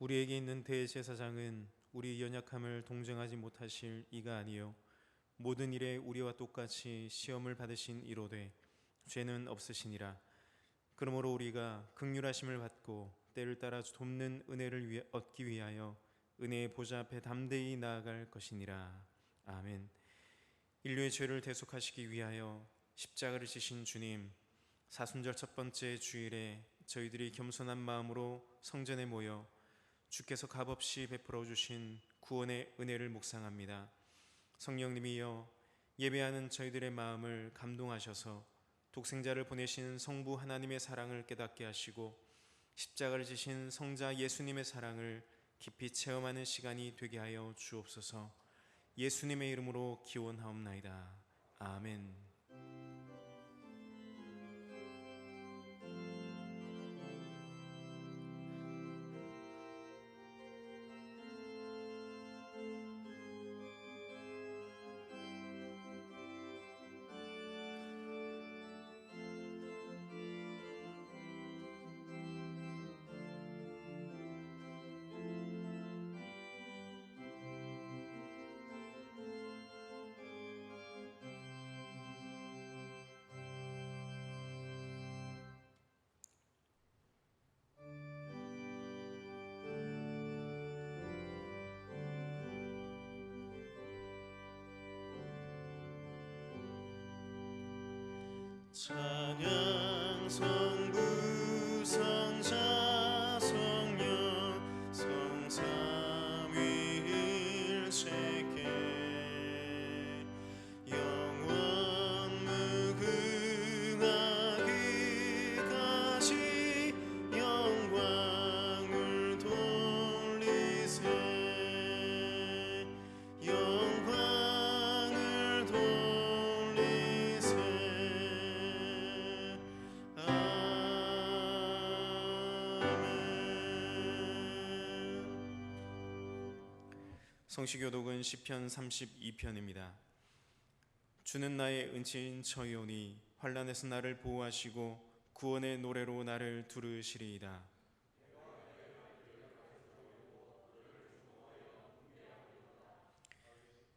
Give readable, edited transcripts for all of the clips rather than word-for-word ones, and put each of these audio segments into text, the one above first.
우리에게 있는 대제사장은 우리 연약함을 동정하지 못하실 이가 아니요 모든 일에 우리와 똑같이 시험을 받으신 이로되 죄는 없으시니라. 그러므로 우리가 긍휼하심을 받고 때를 따라 돕는 은혜를 얻기 위하여 은혜의 보좌 앞에 담대히 나아갈 것이니라. 아멘. 인류의 죄를 대속하시기 위하여 십자가를 지신 주님, 사순절 첫 번째 주일에 저희들이 겸손한 마음으로 성전에 모여 주께서 값없이 베풀어 주신 구원의 은혜를 묵상합니다. 성령님이여 예배하는 저희들의 마음을 감동하셔서 독생자를 보내신 성부 하나님의 사랑을 깨닫게 하시고 십자가를 지신 성자 예수님의 사랑을 깊이 체험하는 시간이 되게 하여 주옵소서. 예수님의 이름으로 기원하옵나이다. 아멘. 찬양 성부 성자 성령 성삼위일체께 영원 무궁하기까지 영광을 돌리세. 영광을 돌리세. 성시교독은 시편 32편입니다. 주는 나의 은혜인 저희오니 환난에서 나를 보호하시고 구원의 노래로 나를 두르시리이다.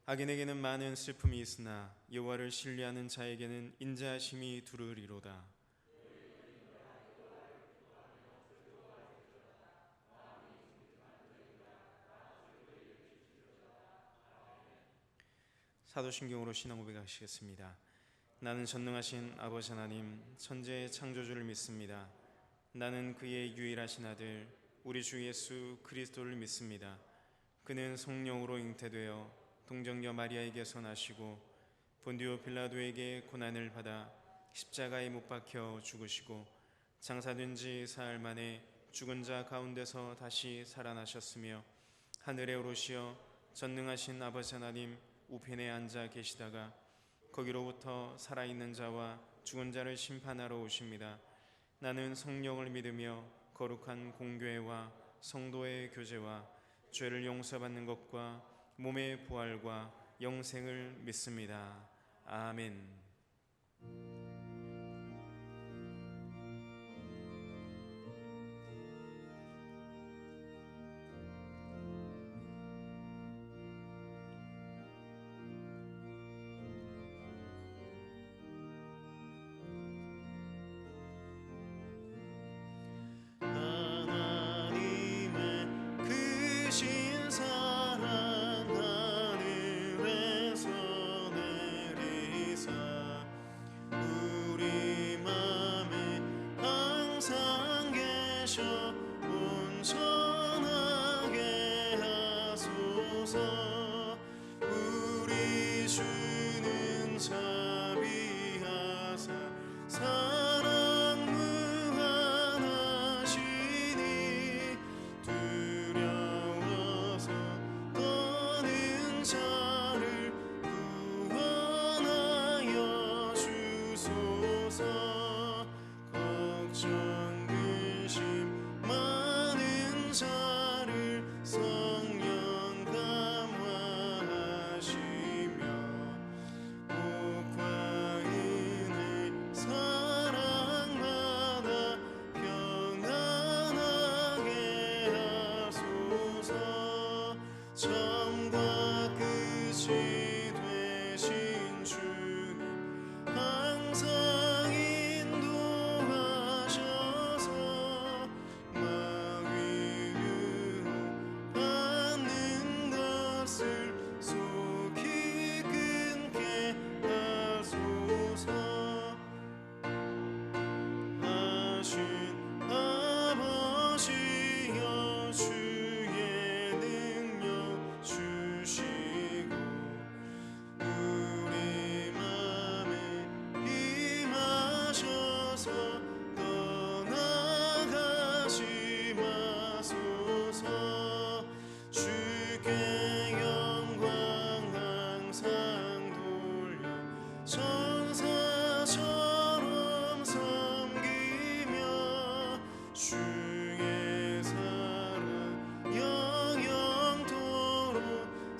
악인에게는 많은 슬픔이 있으나 여호와를 신뢰하는 자에게는 인자하심이 두르리로다. 사도신경으로 신앙 고백하시겠습니다. 나는 전능하신 아버지 하나님 천지의 창조주를 믿습니다. 나는 그의 유일하신 아들 우리 주 예수 그리스도를 믿습니다. 그는 성령으로 잉태되어 동정녀 마리아에게서 나시고 본디오 빌라도에게 고난을 받아 십자가에 못 박혀 죽으시고 장사된 지 사흘 만에 죽은 자 가운데서 다시 살아나셨으며 하늘에 오르시어 전능하신 아버지 하나님 우편에 앉아 계시다가 거기로부터 살아있는 자와 죽은 자를 심판하러 오십니다. 나는 성령을 믿으며 거룩한 공교회와 성도의 교제와 죄를 용서받는 것과 몸의 부활과 영생을 믿습니다. 아멘. 두려워서 떠는 자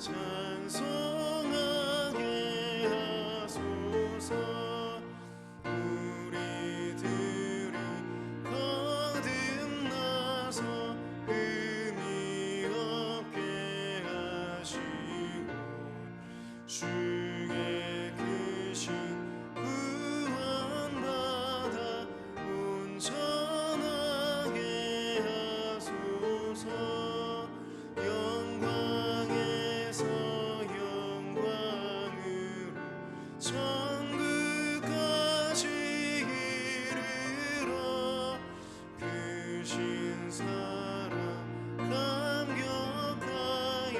찬송하게 하소서. 우리들이 거듭나서 흠이 없게 하시고 주의 크신 구원받아 온전하게 하소서. 영광에서 영광으로 천국까지 이르러 크신 사랑 감격하여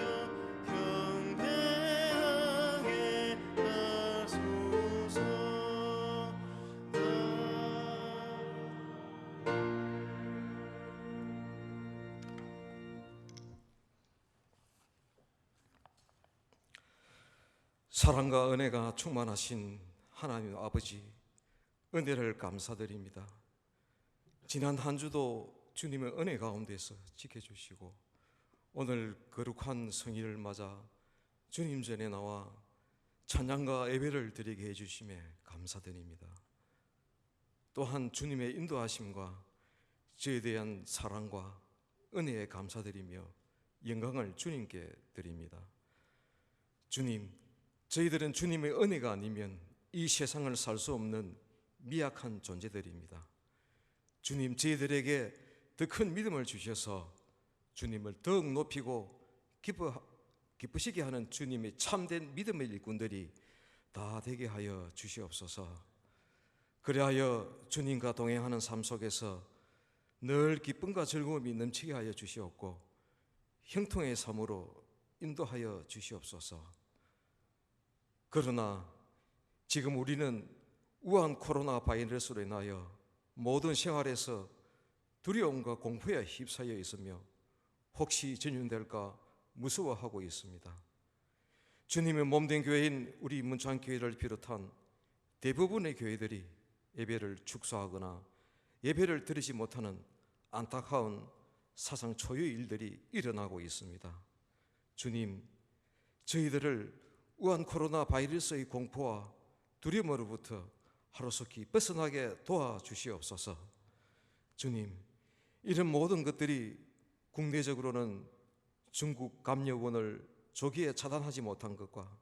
경배하게 하소서. 사랑과 은혜가 충만하신 하나님 아버지, 은혜를 감사드립니다. 지난 한 주도 주님의 은혜 가운데서 지켜주시고 오늘 거룩한 성일을 맞아 주님 전에 나와 찬양과 예배를 드리게 해주심에 감사드립니다. 또한 주님의 인도하심과 저에 대한 사랑과 은혜에 감사드리며 영광을 주님께 드립니다. 주님, 저희들은 주님의 은혜가 아니면 이 세상을 살 수 없는 미약한 존재들입니다. 주님, 저희들에게 더 큰 믿음을 주셔서 주님을 더욱 높이고 기쁘시게 하는 주님의 참된 믿음의 일꾼들이 다 되게 하여 주시옵소서. 그리하여 주님과 동행하는 삶 속에서 늘 기쁨과 즐거움이 넘치게 하여 주시옵고 형통의 삶으로 인도하여 주시옵소서. 그러나 지금 우리는 우한 코로나 바이러스로 인하여 모든 생활에서 두려움과 공포에 휩싸여 있으며 혹시 전염될까 무서워하고 있습니다. 주님의 몸된 교회인 우리 문창교회를 비롯한 대부분의 교회들이 예배를 축소하거나 예배를 드리지 못하는 안타까운 사상 초유의 일들이 일어나고 있습니다. 주님, 저희들을 우한 코로나 바이러스의 공포와 두려움으로부터 하루속히 벗어나게 도와주시옵소서. 주님, 이런 모든 것들이 국내적으로는 중국 감염원을 조기에 차단하지 못한 것과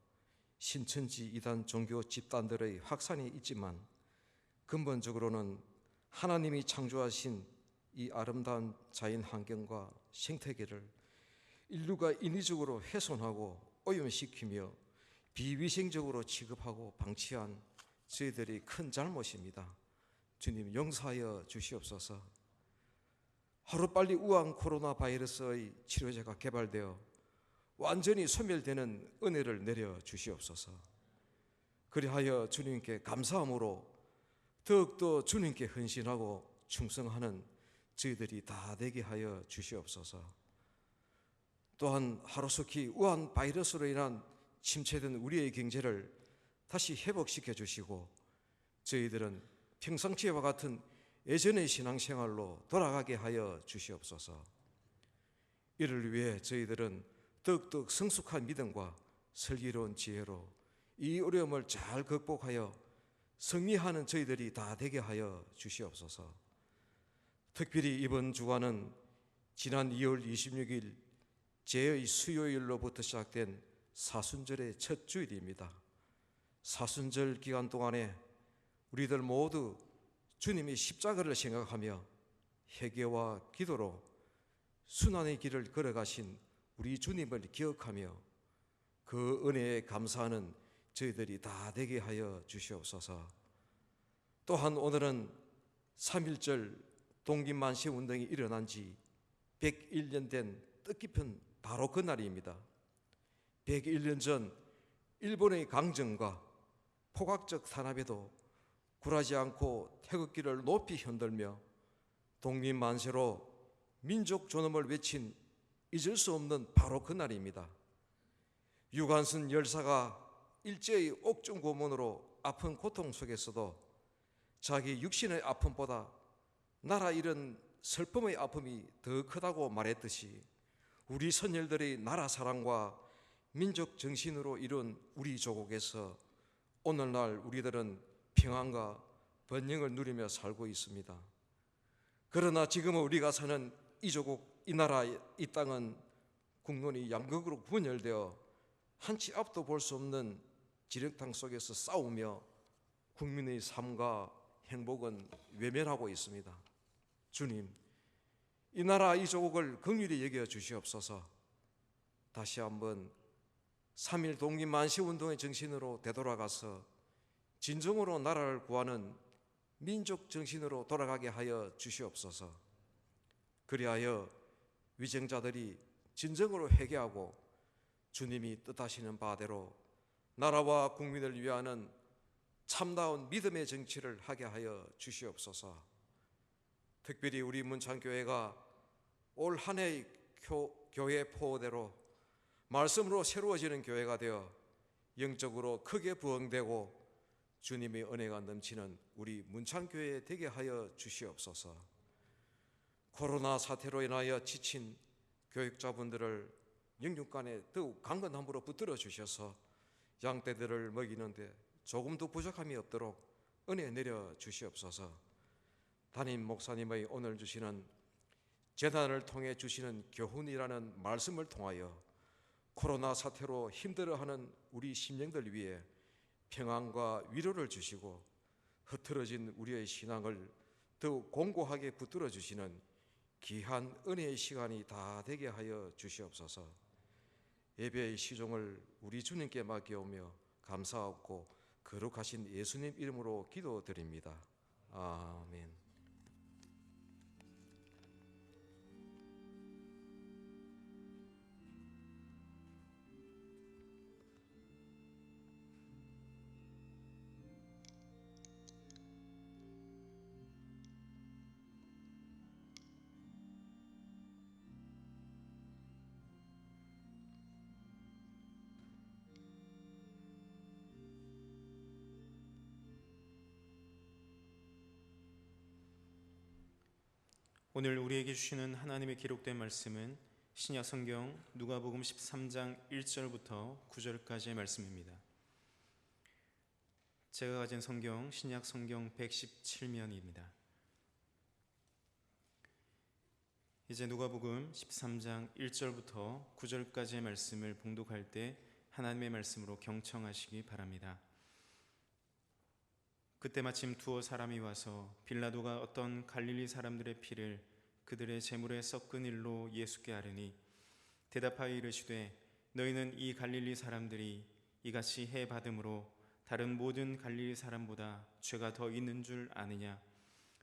신천지 이단 종교 집단들의 확산이 있지만 근본적으로는 하나님이 창조하신 이 아름다운 자연 환경과 생태계를 인류가 인위적으로 훼손하고 오염시키며 비위생적으로 취급하고 방치한 저희들이 큰 잘못입니다. 주님, 용서하여 주시옵소서. 하루빨리 우한 코로나 바이러스의 치료제가 개발되어 완전히 소멸되는 은혜를 내려 주시옵소서. 그리하여 주님께 감사함으로 더욱더 주님께 헌신하고 충성하는 저희들이 다 되게 하여 주시옵소서. 또한 하루속히 우한 바이러스로 인한 침체된 우리의 경제를 다시 회복시켜 주시고 저희들은 평상시와 같은 예전의 신앙생활로 돌아가게 하여 주시옵소서. 이를 위해 저희들은 더욱더 성숙한 믿음과 슬기로운 지혜로 이 어려움을 잘 극복하여 승리하는 저희들이 다 되게 하여 주시옵소서. 특별히 이번 주간은 지난 2월 26일 제의 수요일로부터 시작된 사순절의 첫 주일입니다. 사순절 기간 동안에 우리들 모두 주님이 십자가를 생각하며 회개와 기도로 순환의 길을 걸어가신 우리 주님을 기억하며 그 은혜에 감사하는 저희들이 다 되게 하여 주시옵소서. 또한 오늘은 3.1절 동기만세 운동이 일어난 지 101년 된 뜻깊은 바로 그 날입니다. 101년 전 일본의 강점과 포괄적 탄압에도 굴하지 않고 태극기를 높이 흔들며 독립만세로 민족 존엄을 외친 잊을 수 없는 바로 그 날입니다. 유관순 열사가 일제의 옥중 고문으로 아픈 고통 속에서도 자기 육신의 아픔보다 나라 잃은 슬픔의 아픔이 더 크다고 말했듯이 우리 선열들의 나라 사랑과 민족 정신으로 이룬 우리 조국에서 오늘날 우리들은 평안과 번영을 누리며 살고 있습니다. 그러나 지금은 우리가 사는 이 조국, 이 나라, 이 땅은 국론이 양극으로 분열되어 한치 앞도 볼 수 없는 지령탕 속에서 싸우며 국민의 삶과 행복은 외면하고 있습니다. 주님, 이 나라 이 조국을 긍휼히 여겨 주시옵소서. 다시 한번 3.1 독립만시운동의 정신으로 되돌아가서 진정으로 나라를 구하는 민족 정신으로 돌아가게 하여 주시옵소서. 그리하여 위정자들이 진정으로 회개하고 주님이 뜻하시는 바대로 나라와 국민을 위하는 참다운 믿음의 정치를 하게 하여 주시옵소서. 특별히 우리 문창교회가 올 한 해의 교회 포대로 말씀으로 새로워지는 교회가 되어 영적으로 크게 부흥되고 주님의 은혜가 넘치는 우리 문창교회 되게 하여 주시옵소서. 코로나 사태로 인하여 지친 교육자분들을 영육간에 더욱 강건함으로 붙들어 주셔서 양떼들을 먹이는데 조금도 부족함이 없도록 은혜 내려 주시옵소서. 담임 목사님의 오늘 주시는 재단을 통해 주시는 교훈이라는 말씀을 통하여 코로나 사태로 힘들어하는 우리 심령들 위해 평안과 위로를 주시고 흐트러진 우리의 신앙을 더욱 공고하게 붙들어 주시는 귀한 은혜의 시간이 다 되게 하여 주시옵소서. 예배의 시종을 우리 주님께 맡겨오며 감사하고 거룩하신 예수님 이름으로 기도드립니다. 아멘. 오늘 우리에게 주시는 하나님의 기록된 말씀은 신약 성경 누가복음 13장 1절부터 9절까지의 말씀입니다. 제가 가진 성경 신약 성경 117면입니다. 이제 누가복음 13장 1절부터 9절까지의 말씀을 봉독할 때 하나님의 말씀으로 경청하시기 바랍니다. 그때 마침 두어 사람이 와서 빌라도가 어떤 갈릴리 사람들의 피를 그들의 제물에 섞은 일로 예수께 아뢰니 대답하여 이르시되 너희는 이 갈릴리 사람들이 이같이 해 받음으로 다른 모든 갈릴리 사람보다 죄가 더 있는 줄 아느냐?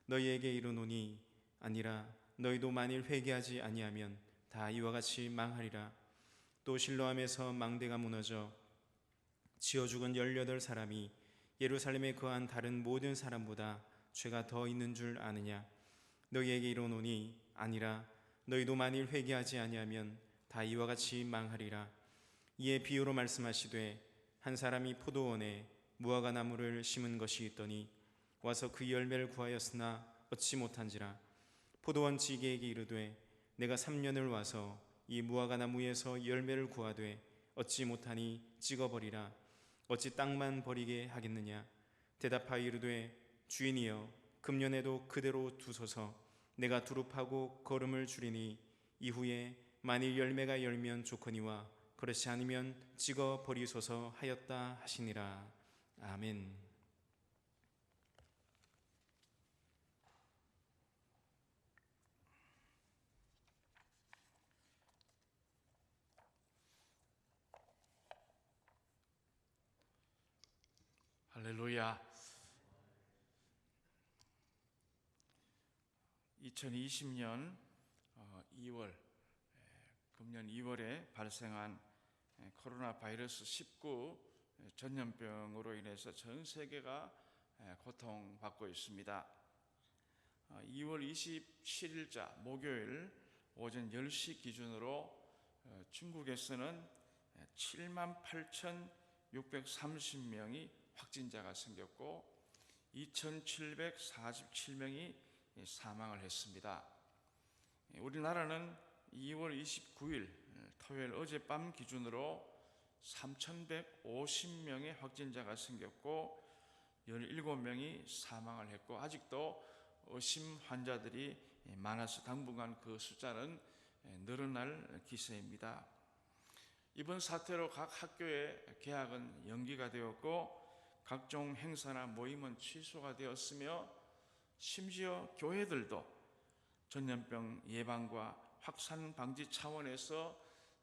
너희에게 이르노니 아니라 너희도 만일 회개하지 아니하면 다 이와 같이 망하리라. 또 실로암에서 망대가 무너져 지어 죽은 18사람이 예루살렘에 거한 다른 모든 사람보다 죄가 더 있는 줄 아느냐? 너희에게 이르노니 아니라 너희도 만일 회개하지 아니하면 다 이와 같이 망하리라. 이에 비유로 말씀하시되 한 사람이 포도원에 무화과 나무를 심은 것이 있더니 와서 그 열매를 구하였으나 얻지 못한지라. 포도원 지기에게 이르되 내가 3년을 와서 이 무화과 나무에서 열매를 구하되 얻지 못하니 찍어버리라. 어찌 땅만 버리게 하겠느냐? 대답하여 이르되 주인이여 금년에도 그대로 두소서. 내가 두릅하고 거름을 줄이니 이후에 만일 열매가 열면 좋거니와 그렇지 않으면 찍어 버리소서 하였다 하시니라. 아멘. 할렐루야. 2020년 2월 금년 2월에 발생한 코로나 바이러스 19 전염병으로 인해서 전 세계가 고통받고 있습니다. 2월 27일자 목요일 오전 10시 기준으로 중국에서는 78,630명이 확진자가 생겼고 2,747명이 사망을 했습니다. 우리나라는 2월 29일 토요일 어젯밤 기준으로 3,150명의 확진자가 생겼고 17명이 사망을 했고 아직도 의심 환자들이 많아서 당분간 그 숫자는 늘어날 기세입니다. 이번 사태로 각 학교의 개학은 연기가 되었고 각종 행사나 모임은 취소가 되었으며 심지어 교회들도 전염병 예방과 확산 방지 차원에서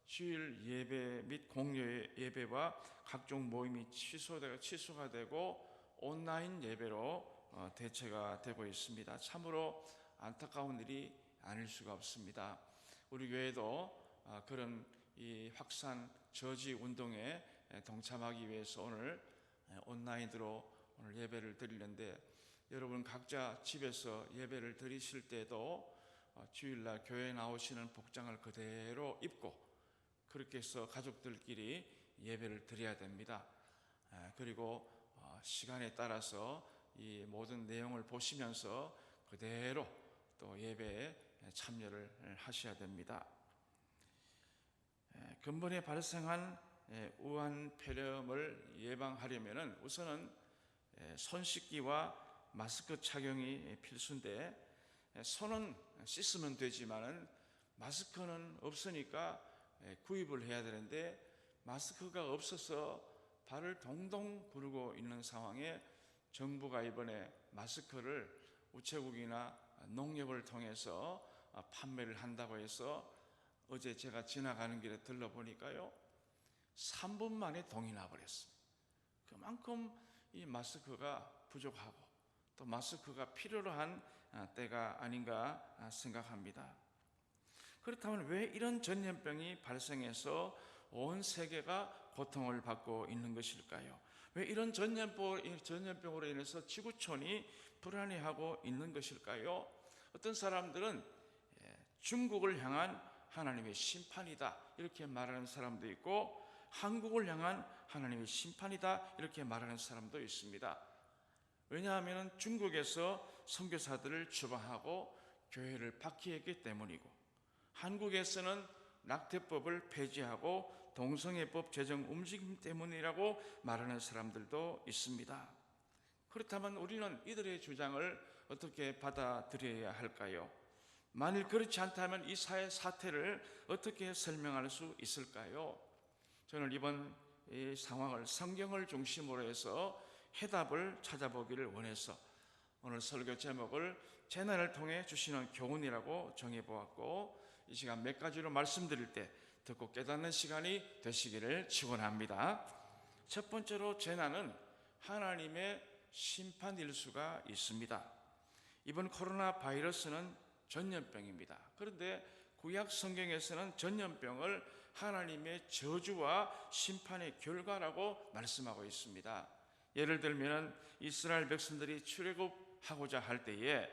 주일 예배 및 공여 예배와 각종 모임이 취소가 되고 온라인 예배로 대체가 되고 있습니다. 참으로 안타까운 일이 아닐 수가 없습니다. 우리 교회도 그런 이 확산 저지 운동에 동참하기 위해서 오늘 온라인으로 오늘 예배를 드리는데 여러분 각자 집에서 예배를 드리실 때도 주일날 교회에 나오시는 복장을 그대로 입고 그렇게 해서 가족들끼리 예배를 드려야 됩니다. 그리고 시간에 따라서 이 모든 내용을 보시면서 그대로 또 예배에 참여를 하셔야 됩니다. 근본에 발생한 우한 폐렴을 예방하려면 우선은 손 씻기와 마스크 착용이 필수인데 손은 씻으면 되지만은 마스크는 없으니까 구입을 해야 되는데 마스크가 없어서 발을 동동 구르고 있는 상황에 정부가 이번에 마스크를 우체국이나 농협을 통해서 판매를 한다고 해서 어제 제가 지나가는 길에 들러보니까요 3분 만에 동이 나버렸습니다. 그만큼 이 마스크가 부족하고 또 마스크가 필요로 한 때가 아닌가 생각합니다. 그렇다면 왜 이런 전염병이 발생해서 온 세계가 고통을 받고 있는 것일까요? 왜 이런 전염병으로 인해서 지구촌이 불안해하고 있는 것일까요? 어떤 사람들은 중국을 향한 하나님의 심판이다 이렇게 말하는 사람도 있고 한국을 향한 하나님의 심판이다 이렇게 말하는 사람도 있습니다. 왜냐하면 중국에서 선교사들을 추방하고 교회를 박해했기 때문이고 한국에서는 낙태법을 폐지하고 동성애법 제정 움직임 때문이라고 말하는 사람들도 있습니다. 그렇다면 우리는 이들의 주장을 어떻게 받아들여야 할까요? 만일 그렇지 않다면 이 사태를 어떻게 설명할 수 있을까요? 저는 이번 이 상황을 성경을 중심으로 해서 해답을 찾아보기를 원해서 오늘 설교 제목을 재난을 통해 주시는 교훈이라고 정해보았고 이 시간 몇 가지로 말씀드릴 때 듣고 깨닫는 시간이 되시기를 축원합니다. 첫 번째로 재난은 하나님의 심판일 수가 있습니다. 이번 코로나 바이러스는 전염병입니다. 그런데 구약 성경에서는 전염병을 하나님의 저주와 심판의 결과라고 말씀하고 있습니다. 예를 들면 이스라엘 백성들이 출애굽하고자 할 때에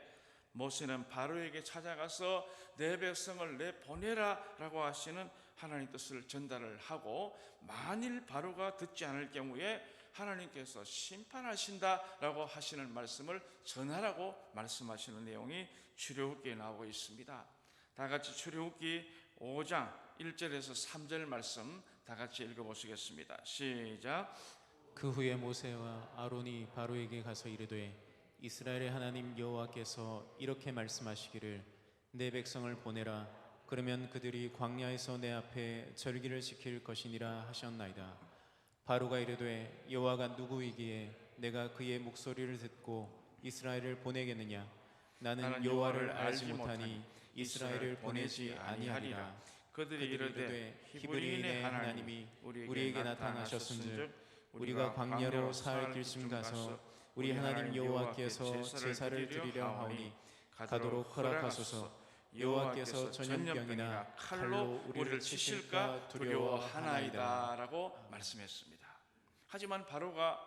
모세는 바로에게 찾아가서 내 백성을 내보내라 라고 하시는 하나님 뜻을 전달을 하고 만일 바로가 듣지 않을 경우에 하나님께서 심판하신다 라고 하시는 말씀을 전하라고 말씀하시는 내용이 출애굽기에 나오고 있습니다. 다 같이 출애굽기 5장 1절에서 3절 말씀 다 같이 읽어보시겠습니다. 시작. 그 후에 모세와 아론이 바로에게 가서 이르되 이스라엘의 하나님 여호와께서 이렇게 말씀하시기를 내 백성을 보내라. 그러면 그들이 광야에서 내 앞에 절기를 지킬 것이니라 하셨나이다. 바로가 이르되 여호와가 누구이기에 내가 그의 목소리를 듣고 이스라엘을 보내겠느냐? 나는 여호와를 알지 못하니 이스라엘을 보내지 아니하리라. 그들이 이르되 히브리인의 하나님이 우리에게 나타나셨은즉 우리가 광야로 사흘 길쯤 가서 우리 하나님 여호와께서 제사를 드리려 하오니 가도록 허락하소서. 여호와께서 전염병이나 칼로 우리를 치실까 두려워하나이다 라고 말씀했습니다. 하지만 바로가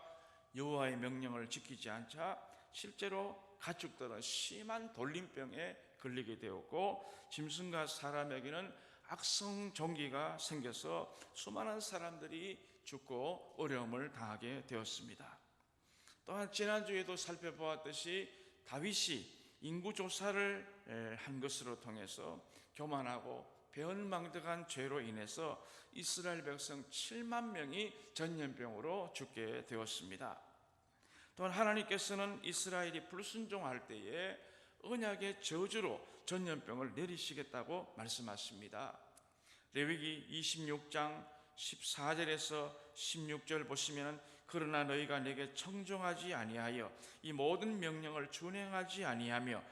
여호와의 명령을 지키지 않자 실제로 가축들은 심한 돌림병에 걸리게 되었고 짐승과 사람에게는 악성 종기가 생겨서 수많은 사람들이 죽고 어려움을 당하게 되었습니다. 또한 지난주에도 살펴보았듯이 다윗이 인구 조사를 한 것으로 통해서 교만하고 배은망덕한 죄로 인해서 이스라엘 백성 7만 명이 전염병으로 죽게 되었습니다. 또한 하나님께서는 이스라엘이 불순종할 때에 언약의 저주로 전염병을 내리시겠다고 말씀하십니다. 레위기 26장 14절에서 16절 보시면 그러나 너희가 내게 청종하지 아니하여 이 모든 명령을 준행하지 아니하며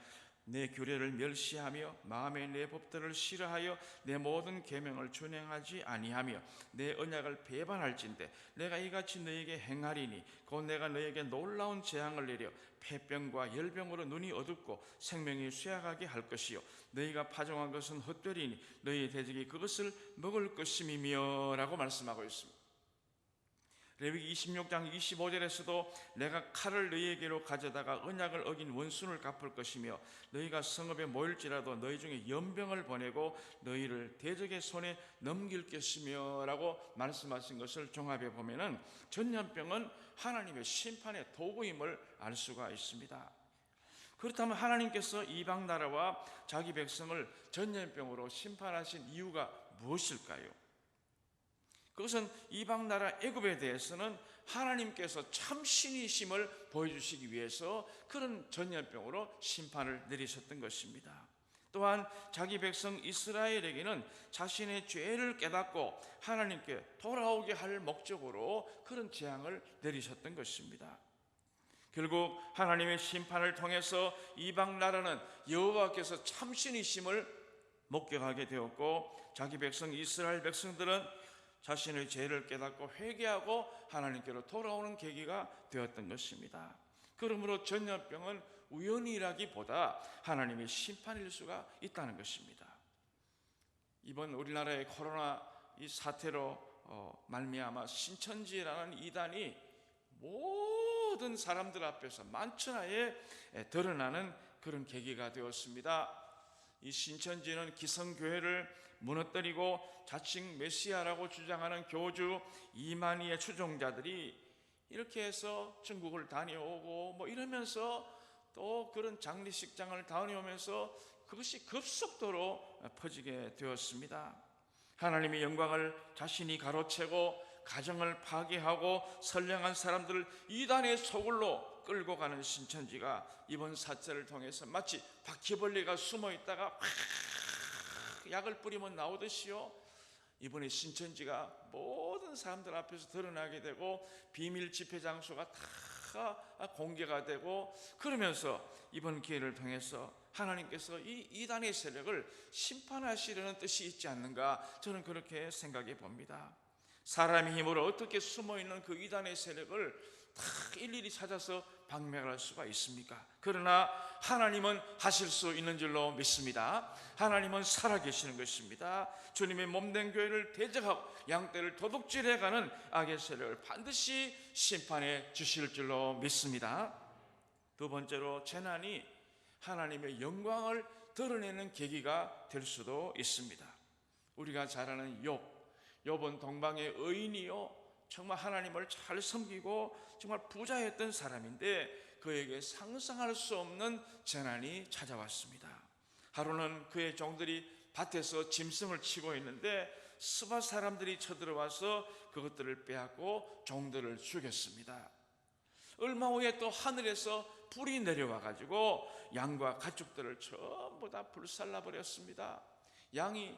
내 규례를 멸시하며 마음에 내 법들을 싫어하여 내 모든 계명을 준행하지 아니하며 내 언약을 배반할진대 내가 이같이 너희에게 행하리니 곧 내가 너희에게 놀라운 재앙을 내려 폐병과 열병으로 눈이 어둡고 생명이 쇠약하게 할 것이요 너희가 파종한 것은 헛되리니 너희의 대적이 그것을 먹을 것임이며 라고 말씀하고 있습니다. 레위기 26장 25절에서도 내가 칼을 너희에게로 가져다가 언약을 어긴 원수를 갚을 것이며 너희가 성읍에 모일지라도 너희 중에 연병을 보내고 너희를 대적의 손에 넘길 것이며 라고 말씀하신 것을 종합해 보면은 전염병은 하나님의 심판의 도구임을 알 수가 있습니다. 그렇다면 하나님께서 이방 나라와 자기 백성을 전염병으로 심판하신 이유가 무엇일까요? 그것은 이방 나라 애굽에 대해서는 하나님께서 참 신이심을 보여주시기 위해서 그런 전염병으로 심판을 내리셨던 것입니다. 또한 자기 백성 이스라엘에게는 자신의 죄를 깨닫고 하나님께 돌아오게 할 목적으로 그런 재앙을 내리셨던 것입니다. 결국 하나님의 심판을 통해서 이방 나라는 여호와께서 참 신이심을 목격하게 되었고 자기 백성 이스라엘 백성들은 자신의 죄를 깨닫고 회개하고 하나님께로 돌아오는 계기가 되었던 것입니다. 그러므로 전염병은 우연이라기보다 하나님의 심판일 수가 있다는 것입니다. 이번 우리나라의 코로나 이 사태로 말미암아 신천지라는 이단이 모든 사람들 앞에서 만천하에 드러나는 그런 계기가 되었습니다. 이 신천지는 기성교회를 무너뜨리고 자칭 메시아라고 주장하는 교주 이만희의 추종자들이 이렇게 해서 중국을 다녀오고 뭐 이러면서 또 그런 장례식장을 다녀오면서 그것이 급속도로 퍼지게 되었습니다. 하나님의 영광을 자신이 가로채고 가정을 파괴하고 선량한 사람들을 이단의 소굴로 끌고 가는 신천지가 이번 사태를 통해서 마치 바퀴벌레가 숨어 있다가 약을 뿌리면 나오듯이요 이번에 신천지가 모든 사람들 앞에서 드러나게 되고 비밀 집회 장소가 다 공개가 되고 그러면서 이번 기회를 통해서 하나님께서 이 이단의 세력을 심판하시려는 뜻이 있지 않는가 저는 그렇게 생각해 봅니다. 사람의 힘으로 어떻게 숨어있는 그 이단의 세력을 다 일일이 찾아서 박멸할 수가 있습니까? 그러나 하나님은 하실 수 있는 줄로 믿습니다. 하나님은 살아계시는 것입니다. 주님의 몸된 교회를 대적하고 양떼를 도둑질해가는 악의 세력을 반드시 심판해 주실 줄로 믿습니다. 두 번째로 재난이 하나님의 영광을 드러내는 계기가 될 수도 있습니다. 우리가 잘 아는 욥은 동방의 의인이요 정말 하나님을 잘 섬기고 정말 부자였던 사람인데 그에게 상상할 수 없는 재난이 찾아왔습니다. 하루는 그의 종들이 밭에서 짐승을 치고 있는데 스바 사람들이 쳐들어와서 그것들을 빼앗고 종들을 죽였습니다. 얼마 후에 또 하늘에서 불이 내려와 가지고 양과 가축들을 전부 다 불살라 버렸습니다. 양이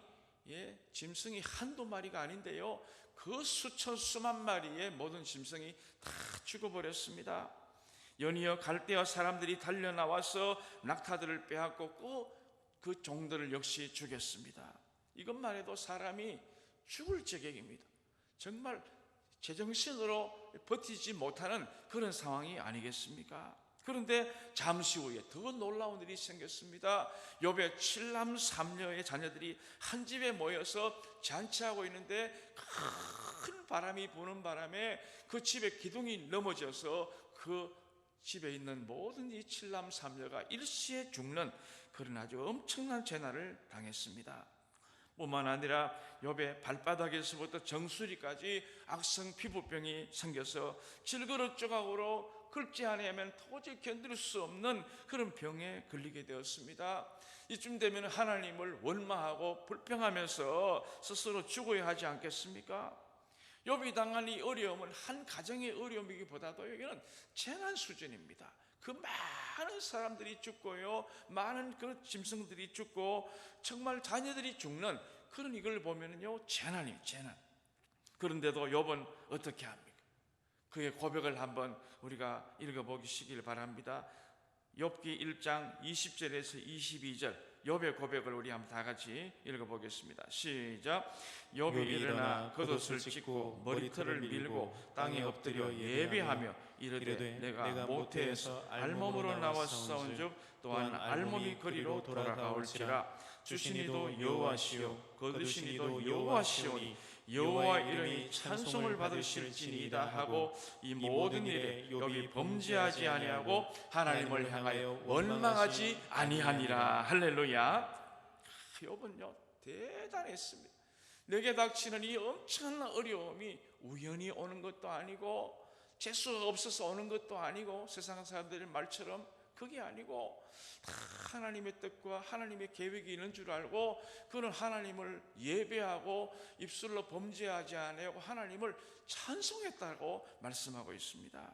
짐승이 한두 마리가 아닌데요 그 수천 수만 마리의 모든 짐승이 다 죽어버렸습니다. 연이어 갈대아 사람들이 달려나와서 낙타들을 빼앗고 그 종들을 역시 죽였습니다. 이것만 해도 사람이 죽을 지경입니다. 정말 제정신으로 버티지 못하는 그런 상황이 아니겠습니까? 그런데 잠시 후에 더 놀라운 일이 생겼습니다. 욥의 7남 3녀의 자녀들이 한 집에 모여서 잔치하고 있는데 큰 바람이 부는 바람에 그 집의 기둥이 넘어져서 그 집에 있는 모든 이 7남 3녀가 일시에 죽는 그런 아주 엄청난 재난을 당했습니다. 뿐만 아니라 욥의 발바닥에서부터 정수리까지 악성 피부병이 생겨서 질그릇 조각으로 긁지 않으면 도저히 견딜 수 없는 그런 병에 걸리게 되었습니다. 이쯤 되면 하나님을 원망하고 불평하면서 스스로 죽어야 하지 않겠습니까? 욥이 당한 이 어려움은 한 가정의 어려움이기보다도 이거는 재난 수준입니다. 그 많은 사람들이 죽고요, 많은 그 짐승들이 죽고 정말 자녀들이 죽는 그런 이걸 보면은요, 재난이에요, 재난. 그런데도 욥은 어떻게 합니까? 그의 고백을 한번 우리가 읽어보시길 바랍니다. 욥기 1장 20절에서 22절 욥의 고백을 우리 한번 다 같이 읽어보겠습니다. 시작. 욥이 일어나 겉옷을 찢고 머리털을 밀고 땅에 엎드려 예배하며 이르되 내가 모태에서 알몸으로 나와 싸운즉 또한 알몸이 그리로 돌아가올지라. 주시니도 여호와시요 거두시니도 여호와시오니 여호와 이름이 찬송을 받으실지니이다 하고 이 모든 일에 욥이 범죄하지 아니하고 하나님을 향하여 원망하지 아니하니라. 할렐루야. 욥은요 대단했습니다. 내게 닥치는 이 엄청난 어려움이 우연히 오는 것도 아니고 재수가 없어서 오는 것도 아니고 세상 사람들의 말처럼 그게 아니고 다 하나님의 뜻과 하나님의 계획이 있는 줄 알고 그는 하나님을 예배하고 입술로 범죄하지 않고 하나님을 찬송했다고 말씀하고 있습니다.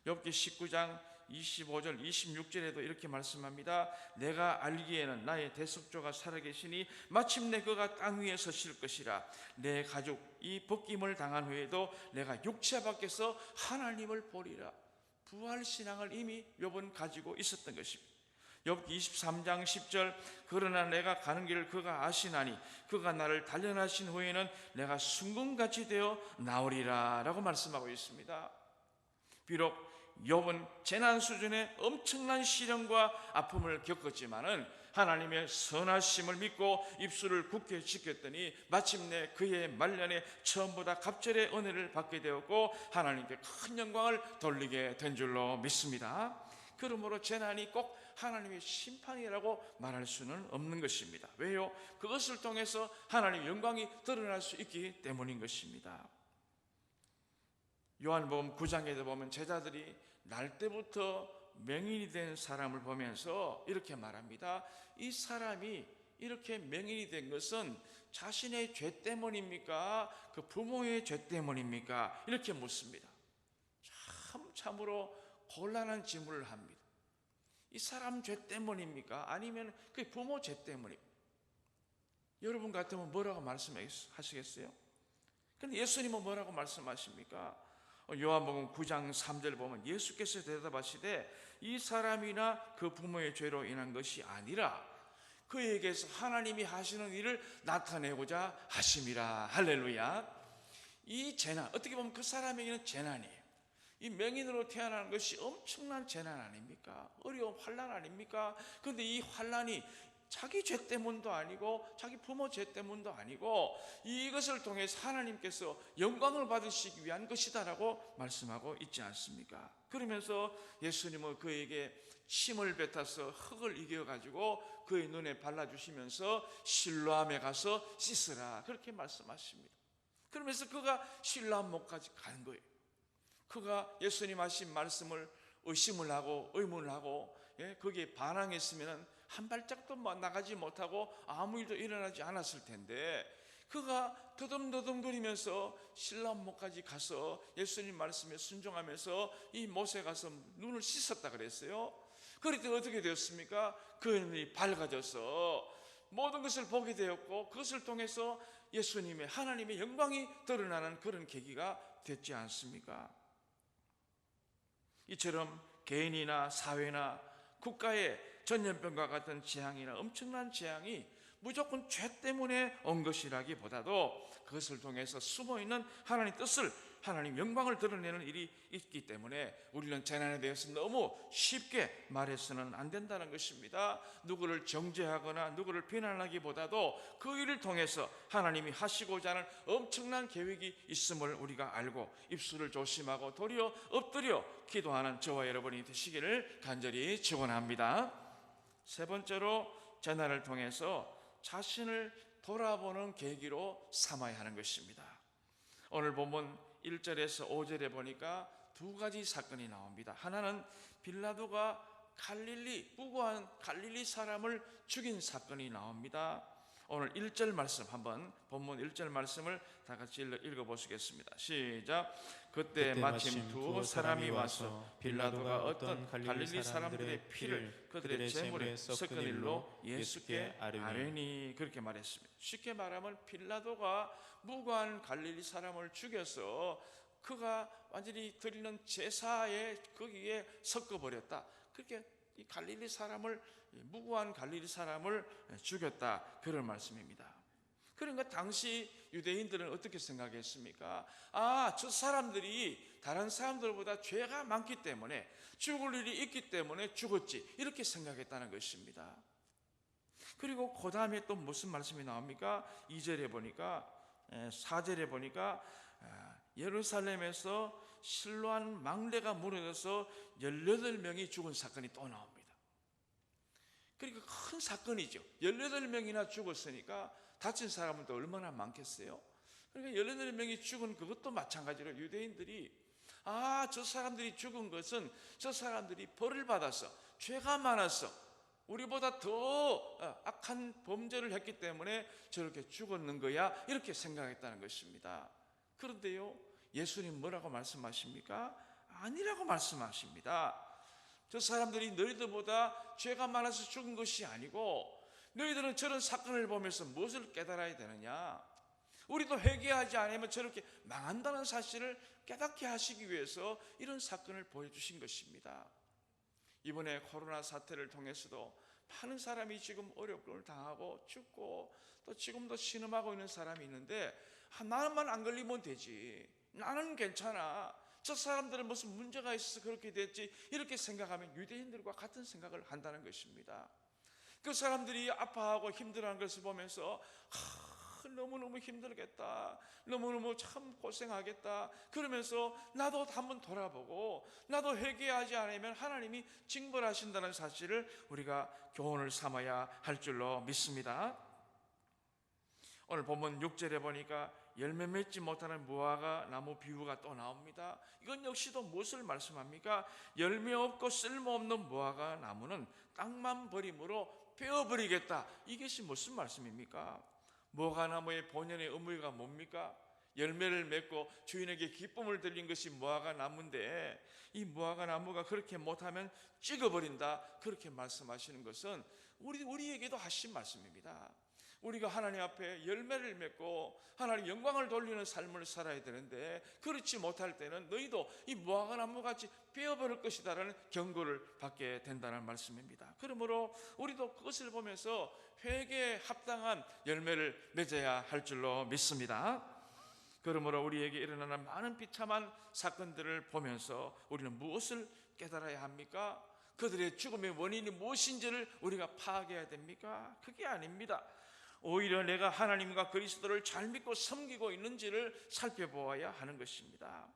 욥기 19장 25절 26절에도 이렇게 말씀합니다. 내가 알기에는 나의 대속조가 살아계시니 마침내 그가 땅 위에 서실 것이라. 내 가죽 이 벗김을 당한 후에도 내가 육체 밖에서 하나님을 보리라. 부활신앙을 이미 욥은 가지고 있었던 것입니다. 욥기 23장 10절 그러나 내가 가는 길을 그가 아시나니 그가 나를 단련하신 후에는 내가 순금같이 되어 나오리라 라고 말씀하고 있습니다. 비록 욥은 재난 수준의 엄청난 시련과 아픔을 겪었지만은 하나님의 선하심을 믿고 입술을 굳게 지켰더니 마침내 그의 말년에 처음보다 갑절의 은혜를 받게 되었고 하나님께 큰 영광을 돌리게 된 줄로 믿습니다. 그러므로 재난이 꼭 하나님의 심판이라고 말할 수는 없는 것입니다. 왜요? 그것을 통해서 하나님의 영광이 드러날 수 있기 때문인 것입니다. 요한복음 9장에도 보면 제자들이 날 때부터 맹인이 된 사람을 보면서 이렇게 말합니다. 이 사람이 이렇게 맹인이 된 것은 자신의 죄 때문입니까? 그 부모의 죄 때문입니까? 이렇게 묻습니다. 참으로 곤란한 질문을 합니다. 이 사람 죄 때문입니까? 아니면 그 부모 죄 때문입니까? 여러분 같으면 뭐라고 말씀하시겠어요? 근데 예수님은 뭐라고 말씀하십니까? 요한복음 9장 3절 보면 예수께서 대답하시되 이 사람이나 그 부모의 죄로 인한 것이 아니라 그에게서 하나님이 하시는 일을 나타내고자 하심이라. 할렐루야. 이 재난, 어떻게 보면 그 사람에게는 재난이에요. 이 맹인으로 태어나는 것이 엄청난 재난 아닙니까? 어려운 환난 아닙니까? 그런데 이 환난이 자기 죄 때문도 아니고 자기 부모 죄 때문도 아니고 이것을 통해서 하나님께서 영광을 받으시기 위한 것이다라고 말씀하고 있지 않습니까? 그러면서 예수님은 그에게 침을 뱉어서 흙을 이겨가지고 그의 눈에 발라주시면서 실로암에 가서 씻으라 그렇게 말씀하십니다. 그러면서 그가 실로암목까지 가는 거예요. 그가 예수님 하신 말씀을 의심을 하고 의문을 하고 거기에 반항했으면 한 발짝도 나가지 못하고 아무 일도 일어나지 않았을 텐데 그가 더듬더듬거리면서 실로암목까지 가서 예수님 말씀에 순종하면서 이 못에 가서 눈을 씻었다 그랬어요. 그랬더니 어떻게 되었습니까? 그 눈이 밝아져서 모든 것을 보게 되었고 그것을 통해서 예수님의 하나님의 영광이 드러나는 그런 계기가 됐지 않습니까? 이처럼 개인이나 사회나 국가의 전염병과 같은 재앙이나 엄청난 재앙이 무조건 죄 때문에 온 것이라기보다도 그것을 통해서 숨어있는 하나님 뜻을 하나님 영광을 드러내는 일이 있기 때문에 우리는 재난에 대해서 너무 쉽게 말해서는 안 된다는 것입니다. 누구를 정죄하거나 누구를 비난하기보다도 그 일을 통해서 하나님이 하시고자 하는 엄청난 계획이 있음을 우리가 알고 입술을 조심하고 도리어 엎드려 기도하는 저와 여러분이 되시기를 간절히 축원합니다. 세 번째로 재난을 통해서 자신을 돌아보는 계기로 삼아야 하는 것입니다. 오늘 본문 1절에서 5절에 보니까 두 가지 사건이 나옵니다. 하나는 빌라도가 갈릴리, 무고한 갈릴리 사람을 죽인 사건이 나옵니다. 오늘 1절 말씀 한번 본문 1절 말씀을 다 같이 읽어보시겠습니다. 시작. 그때 마침 두 사람이 와서 빌라도가 어떤 갈릴리 사람들의 피를 그들의 제물에 섞은 일로 예수께 아뢰니, 그렇게 말했습니다. 쉽게 말하면 빌라도가 무고한 갈릴리 사람을 죽여서 그가 완전히 드리는 제사에 거기에 섞어버렸다. 그렇게 이 갈릴리 사람을, 무고한 갈릴리 사람을 죽였다, 그런 말씀입니다. 그러니까 당시 유대인들은 어떻게 생각했습니까? 저 사람들이 다른 사람들보다 죄가 많기 때문에, 죽을 일이 있기 때문에 죽었지, 이렇게 생각했다는 것입니다. 그리고 그 다음에 또 무슨 말씀이 나옵니까? 2절에 보니까, 4절에 보니까 예루살렘에서 실로암 망대가 무너져서 18명이 죽은 사건이 또 나옵니다. 그러니까 큰 사건이죠. 18명이나 죽었으니까 다친 사람은 또 얼마나 많겠어요? 그러니까 18명이 죽은 그것도 마찬가지로 유대인들이 저 사람들이 죽은 것은 저 사람들이 벌을 받아서 죄가 많아서 우리보다 더 악한 범죄를 했기 때문에 저렇게 죽었는 거야, 이렇게 생각했다는 것입니다. 그런데요, 예수님 뭐라고 말씀하십니까? 아니라고 말씀하십니다. 저 사람들이 너희들보다 죄가 많아서 죽은 것이 아니고, 너희들은 저런 사건을 보면서 무엇을 깨달아야 되느냐? 우리도 회개하지 않으면 저렇게 망한다는 사실을 깨닫게 하시기 위해서 이런 사건을 보여주신 것입니다. 이번에 코로나 사태를 통해서도 많은 사람이 지금 어려움을 당하고 죽고 또 지금도 신음하고 있는 사람이 있는데, 나만 안 걸리면 되지, 나는 괜찮아, 저 사람들은 무슨 문제가 있어서 그렇게 됐지, 이렇게 생각하면 유대인들과 같은 생각을 한다는 것입니다. 그 사람들이 아파하고 힘들어하는 것을 보면서 너무너무 힘들겠다, 너무너무 참 고생하겠다, 그러면서 나도 한번 돌아보고 나도 회개하지 않으면 하나님이 징벌하신다는 사실을 우리가 교훈을 삼아야 할 줄로 믿습니다. 오늘 본문 6절에 보니까 열매 맺지 못하는 무화과 나무 비유가 또 나옵니다. 이건 역시도 무엇을 말씀합니까? 열매 없고 쓸모없는 무화과 나무는 땅만 버림으로 베어버리겠다, 이것이 무슨 말씀입니까? 무화과 나무의 본연의 의미가 뭡니까? 열매를 맺고 주인에게 기쁨을 들린 것이 무화과 나무인데, 이 무화과 나무가 그렇게 못하면 찍어버린다, 그렇게 말씀하시는 것은 우리에게도 하신 말씀입니다. 우리가 하나님 앞에 열매를 맺고 하나님 영광을 돌리는 삶을 살아야 되는데, 그렇지 못할 때는 너희도 이 무화과 나무같이 베어버릴 것이다라는 경고를 받게 된다는 말씀입니다. 그러므로 우리도 그것을 보면서 회개에 합당한 열매를 맺어야 할 줄로 믿습니다. 그러므로 우리에게 일어나는 많은 비참한 사건들을 보면서 우리는 무엇을 깨달아야 합니까? 그들의 죽음의 원인이 무엇인지를 우리가 파악해야 됩니까? 그게 아닙니다. 오히려 내가 하나님과 그리스도를 잘 믿고 섬기고 있는지를 살펴보아야 하는 것입니다.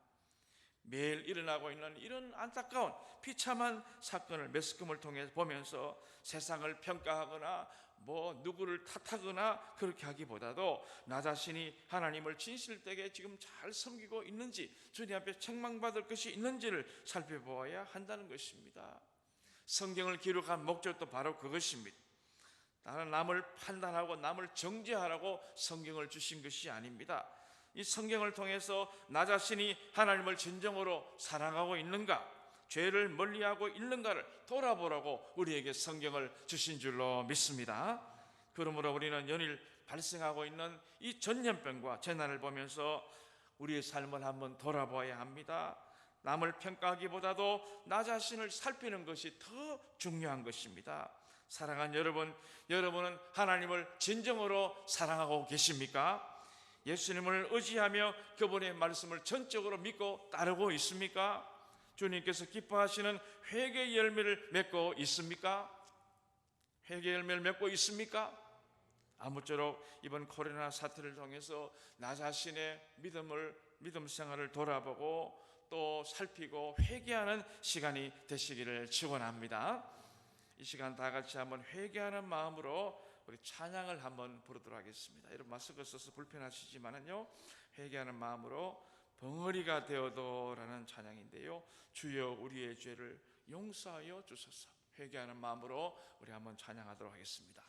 매일 일어나고 있는 이런 안타까운 비참한 사건을 매스컴을 통해 보면서 세상을 평가하거나 누구를 탓하거나 그렇게 하기보다도 나 자신이 하나님을 진실되게 지금 잘 섬기고 있는지, 주님 앞에 책망받을 것이 있는지를 살펴보아야 한다는 것입니다. 성경을 기록한 목적도 바로 그것입니다. 나는 남을 판단하고 남을 정죄하라고 성경을 주신 것이 아닙니다. 이 성경을 통해서 나 자신이 하나님을 진정으로 사랑하고 있는가, 죄를 멀리하고 있는가를 돌아보라고 우리에게 성경을 주신 줄로 믿습니다. 그러므로 우리는 연일 발생하고 있는 이 전염병과 재난을 보면서 우리의 삶을 한번 돌아보아야 합니다. 남을 평가하기보다도 나 자신을 살피는 것이 더 중요한 것입니다. 사랑하는 여러분, 여러분은 하나님을 진정으로 사랑하고 계십니까? 예수님을 의지하며 그분의 말씀을 전적으로 믿고 따르고 있습니까? 주님께서 기뻐하시는 회개의 열매를 맺고 있습니까? 회개의 열매를 맺고 있습니까? 아무쪼록 이번 코로나 사태를 통해서 나 자신의 믿음 생활을 돌아보고 또 살피고 회개하는 시간이 되시기를 축원합니다. 이 시간 다 같이 한번 회개하는 마음으로 우리 찬양을 한번 부르도록 하겠습니다. 여러분 마스크 써서 불편하시지만은요, 회개하는 마음으로 벙어리가 되어도라는 찬양인데요. 주여 우리의 죄를 용서하여 주소서. 회개하는 마음으로 우리 한번 찬양하도록 하겠습니다.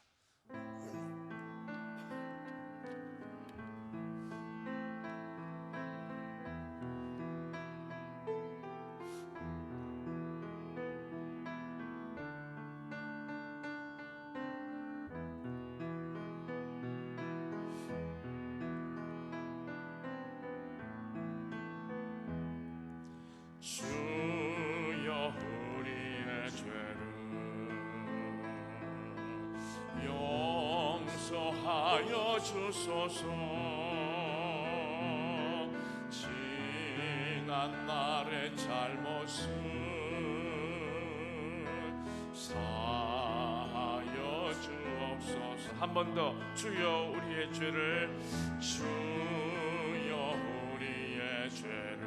주여 우리의 죄를 용서하여 주소서. 지난 날의 잘못을 사하여 주옵소서. 한 번 더. 주여 우리의 죄를, 주여 우리의 죄를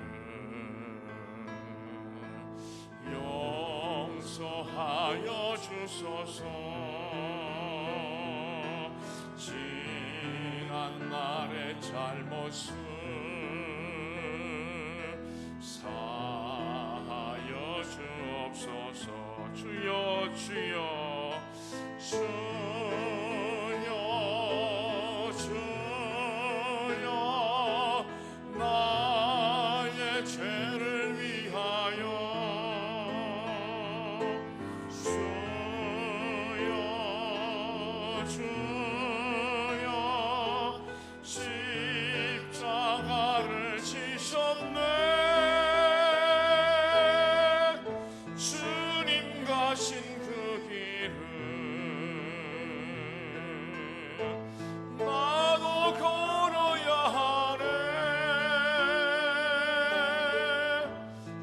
용서하여 주소서. 지난 날의 잘못을 사하여 주옵소서. 주여 주여 주여 주여 나의 죄를 위하여 주여 주여 십자가를 지셨네. 주님 가신 그 길을 나도 걸어야 하네.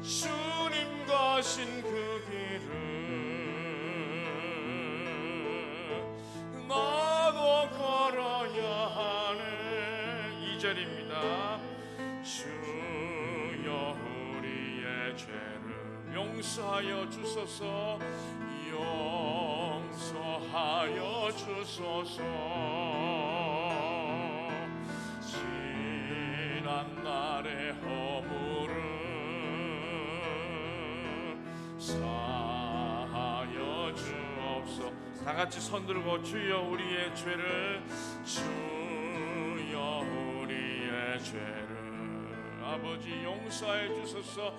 주님 가신 그 길을 나도 걸어야 하네. 2절입니다. 주여 우리의 죄를 용서하여 주소서. 용서하여 주소서. 지난 날의 허물을 사하여 주옵소서. 다 같이 손 들고 주여 우리의 죄를, 주여 우리의 죄를 아버지 용서해 주소서.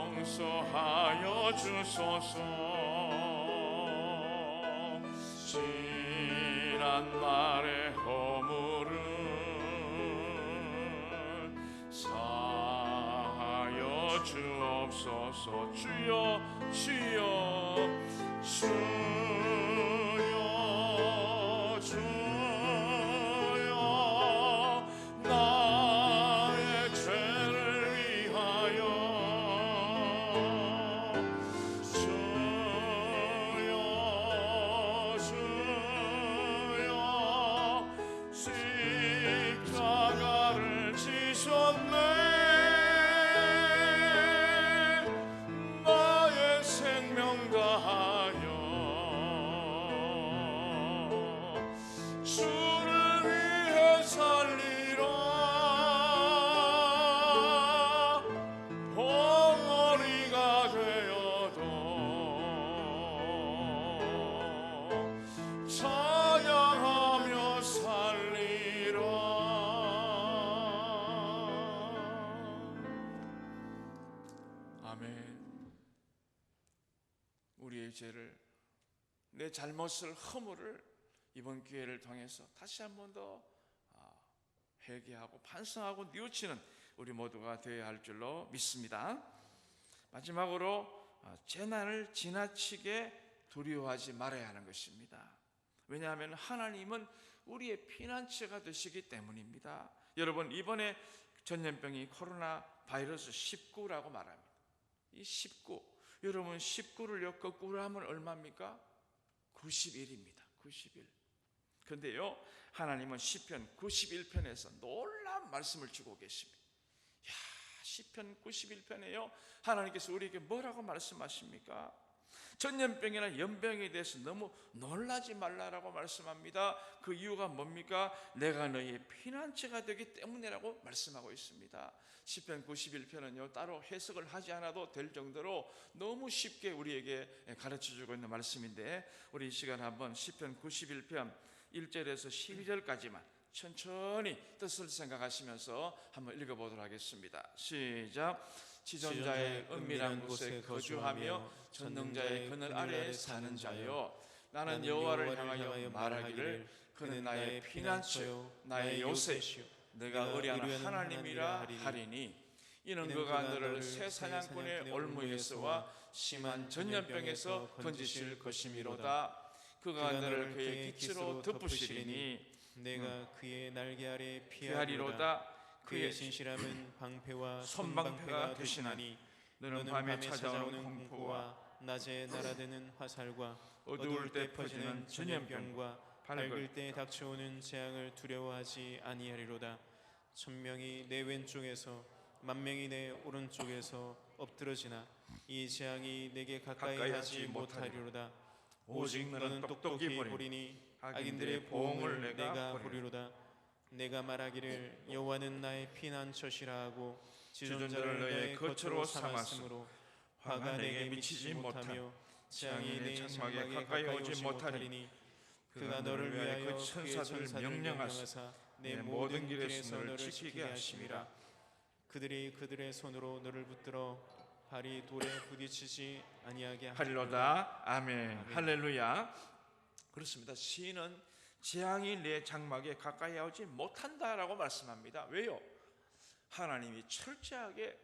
용서하여 주소서. 지난 날의 허물을 사하여 주옵소서. 주여 주여 주여 주여 나의 죄를 위하여 주여 주여 십자가를 지셨네. 나의 생명 다하여 주를 위해 살리라. 벙어리가 되어도 찬양하며 살리라. 아멘. 우리의 죄를, 내 잘못을, 허물을 이번 기회를 통해서 다시 한 번 더 회개하고 반성하고 뉘우치는 우리 모두가 되어야 할 줄로 믿습니다. 마지막으로 재난을 지나치게 두려워하지 말아야 하는 것입니다. 왜냐하면 하나님은 우리의 피난처가 되시기 때문입니다. 여러분, 이번에 전염병이 코로나 바이러스 19라고 말합니다. 이 19, 여러분 19를 거꾸로 하면 얼마입니까? 91입니다. 91. 그런데요, 하나님은 시편 91편에서 놀라운 말씀을 주고 계십니다. 시편 91편에요, 하나님께서 우리에게 뭐라고 말씀하십니까? 전염병이나 연병에 대해서 너무 놀라지 말라라고 말씀합니다. 그 이유가 뭡니까? 내가 너희의 피난처가 되기 때문이라고 말씀하고 있습니다. 시편 91편은요 따로 해석을 하지 않아도 될 정도로 너무 쉽게 우리에게 가르쳐주고 있는 말씀인데, 우리 이 시간 한번 시편 91편 1절에서 12절까지만 천천히 뜻을 생각하시면서 한번 읽어보도록 하겠습니다. 시작. 지존자의 은밀한 곳에 거주하며 전능자의 그늘 아래에 사는 자여, 나는 여호와를 향하여 말하기를 그는 나의 피난처요 나의 요새시요 내가 의뢰하는 하나님이라 하리니, 이는 그가 너를 새 사냥꾼의 올무에서와 심한 전염병에서 건지실 것이미로다. 그가 너를 그의 깃으로 덮으시리니 내가 그의 날개 아래 피하리로다. 피하리로다. 그의 그의 신실함은 방패와 손방패가 손방패가 되시나니 되시나니 너는 너는 밤에 밤에 찾아오는 찾아오는 공포와 공포와 낮에 날아드는 화살과 어두울 때 퍼지는 전염병과 밝을 때 닥쳐오는 재앙을 두려워하지 아니하리로다. 천명이 내 왼쪽에서 만명이 내 오른쪽에서 엎드러지나 이 재앙이 내게 가까이 하지 못하리로다. 오직 너는 똑똑히 보리니 악인들의 보응을 내가 보리로다. 내가 말하기를 여호와는 나의 피난처시라 하고 지존자를 너의 거처로 삼았으므로 화가 내게 미치지 못하며 재앙이 내 장막에 가까이 오지 못하리니 그가 너를 위하여 그 천사들을 명령하사 내 모든 길에서 너를 지키게 하심이라. 그들이 그들의 손으로 너를 붙들어 발이 돌에 부딪히지 아니하게 하리로다. 아멘. 할렐루야. 그렇습니다. 시인은 재앙이 내 장막에 가까이 오지 못한다라고 말씀합니다. 왜요? 하나님이 철저하게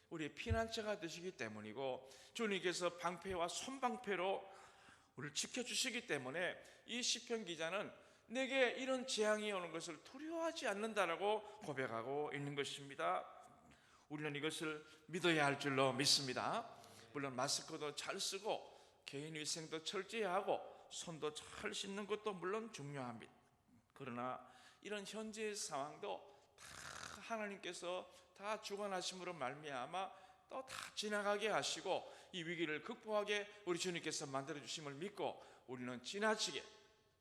우리의 피난처가 되시기 때문이고, 주님께서 방패와 손방패로 우리를 지켜주시기 때문에 이 시편 기자는 내게 이런 재앙이 오는 것을 두려워하지 않는다라고 고백하고 있는 것입니다. 우리는 이것을 믿어야 할 줄로 믿습니다. 물론 마스크도 잘 쓰고 개인위생도 철저히 하고 손도 잘 씻는 것도 물론 중요합니다. 그러나 이런 현재의 상황도 다 하나님께서 다 주관하심으로 말미암아 또 다 지나가게 하시고 이 위기를 극복하게 우리 주님께서 만들어주심을 믿고, 우리는 지나치게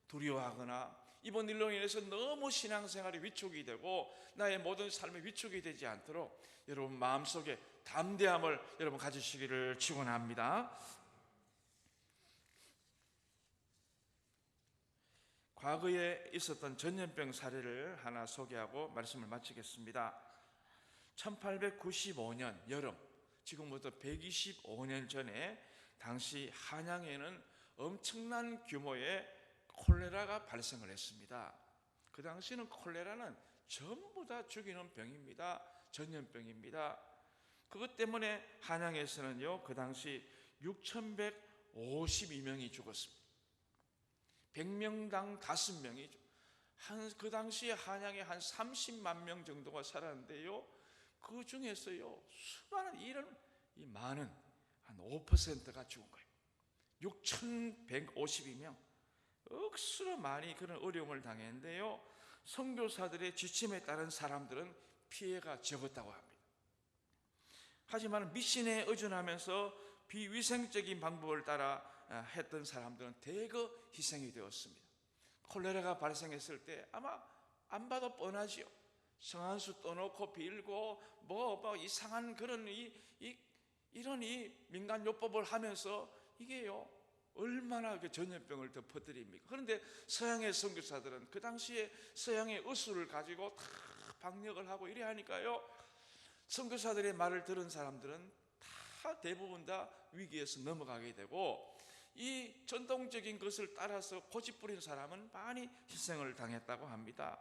두려워하거나 이번 일로 인해서 너무 신앙생활이 위축이 되고 나의 모든 삶이 위축이 되지 않도록 여러분 마음속에 담대함을 여러분 가지시기를 축원합니다. 과거에 있었던 전염병 사례를 하나 소개하고 말씀을 마치겠습니다. 1895년 여름, 지금부터 125년 전에 당시 한양에는 엄청난 규모의 콜레라가 발생을 했습니다. 그 당시는 콜레라는 전부 다 죽이는 병입니다. 전염병입니다. 그것 때문에 한양에서는요 그 당시 6,152명이 죽었습니다. 100명당 5명이 그 당시에 한양에 한 30만 명 정도가 살았는데요, 그 중에서요 수많은 이 많은 한 5%가 죽은 거예요. 6,152명, 억수로 많이 그런 어려움을 당했는데요, 선교사들의 지침에 따른 사람들은 피해가 적었다고 합니다. 하지만 미신에 의존하면서 비위생적인 방법을 따라 했던 사람들은 대거 희생이 되었습니다. 콜레라가 발생했을 때 아마 안 봐도 뻔하지요. 성한수 떠놓고 빌고 뭐 이상한 그런 이런 민간요법을 하면서 이게요 얼마나 그 전염병을 더 퍼뜨립니까? 그런데 서양의 선교사들은 그 당시에 서양의 의술을 가지고 다 방역을 하고 이래 하니까요, 선교사들의 말을 들은 사람들은 다 대부분 다 위기에서 넘어가게 되고, 이 전통적인 것을 따라서 고집부린 사람은 많이 희생을 당했다고 합니다.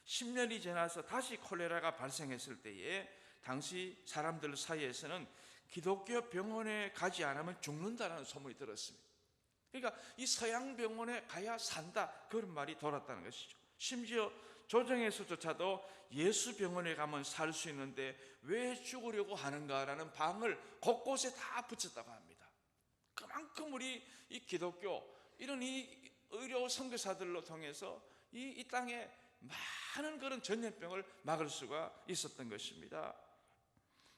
10년이 지나서 다시 콜레라가 발생했을 때에 당시 사람들 사이에서는 기독교 병원에 가지 않으면 죽는다는 소문이 들었습니다. 그러니까 이 서양 병원에 가야 산다, 그런 말이 돌았다는 것이죠. 심지어 조정에서조차도 예수 병원에 가면 살 수 있는데 왜 죽으려고 하는가라는 방을 곳곳에 다 붙였다고 합니다. 그만큼 우리 이 기독교 이런 이 의료 선교사들로 통해서 이 땅에 많은 그런 전염병을 막을 수가 있었던 것입니다.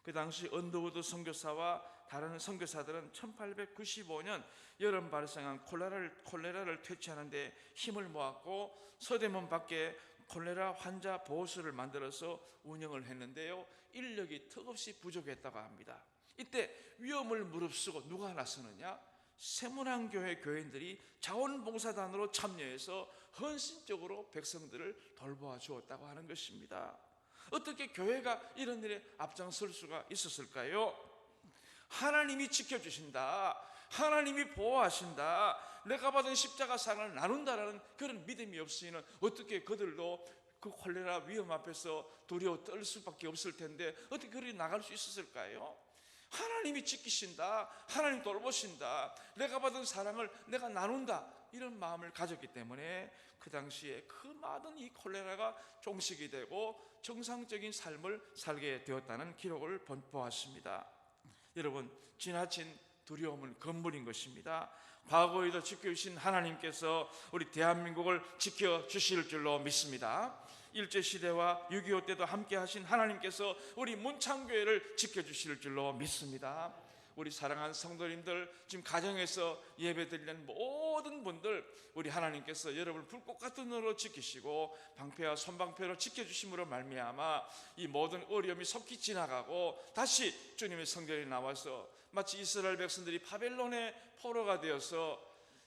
그 당시 언더우드 선교사와 다른 선교사들은 1895년 여름 발생한 콜레라를 퇴치하는 데 힘을 모았고 서대문 밖에 콜레라 환자 보호소를 만들어서 운영을 했는데요, 인력이 턱없이 부족했다고 합니다. 이때 위험을 무릅쓰고 누가 나서느냐? 세문안교회 교인들이 자원봉사단으로 참여해서 헌신적으로 백성들을 돌보아 주었다고 하는 것입니다. 어떻게 교회가 이런 일에 앞장설 수가 있었을까요? 하나님이 지켜주신다, 하나님이 보호하신다, 내가 받은 십자가 사랑을 나눈다라는 그런 믿음이 없으면 어떻게 그들도 그 콜레라 위험 앞에서 두려워 떨 수밖에 없을 텐데 어떻게 그들이 나갈 수 있었을까요? 하나님이 지키신다, 하나님 돌보신다, 내가 받은 사랑을 내가 나눈다, 이런 마음을 가졌기 때문에 그 당시에 그 많은 이 콜레라가 종식이 되고 정상적인 삶을 살게 되었다는 기록을 보았습니다. 여러분, 지나친 두려움은 건물인 것입니다. 과거에도 지켜주신 하나님께서 우리 대한민국을 지켜주실 줄로 믿습니다. 일제시대와 6.25 때도 함께 하신 하나님께서 우리 문창교회를 지켜주실 줄로 믿습니다. 우리 사랑하는 성도님들, 지금 가정에서 예배드리는 모든 분들, 우리 하나님께서 여러분을 불꽃 같은 눈으로 지키시고 방패와 손방패로 지켜주심으로 말미암아 이 모든 어려움이 속히 지나가고 다시 주님의 성전에 나와서 마치 이스라엘 백성들이 바벨론의 포로가 되어서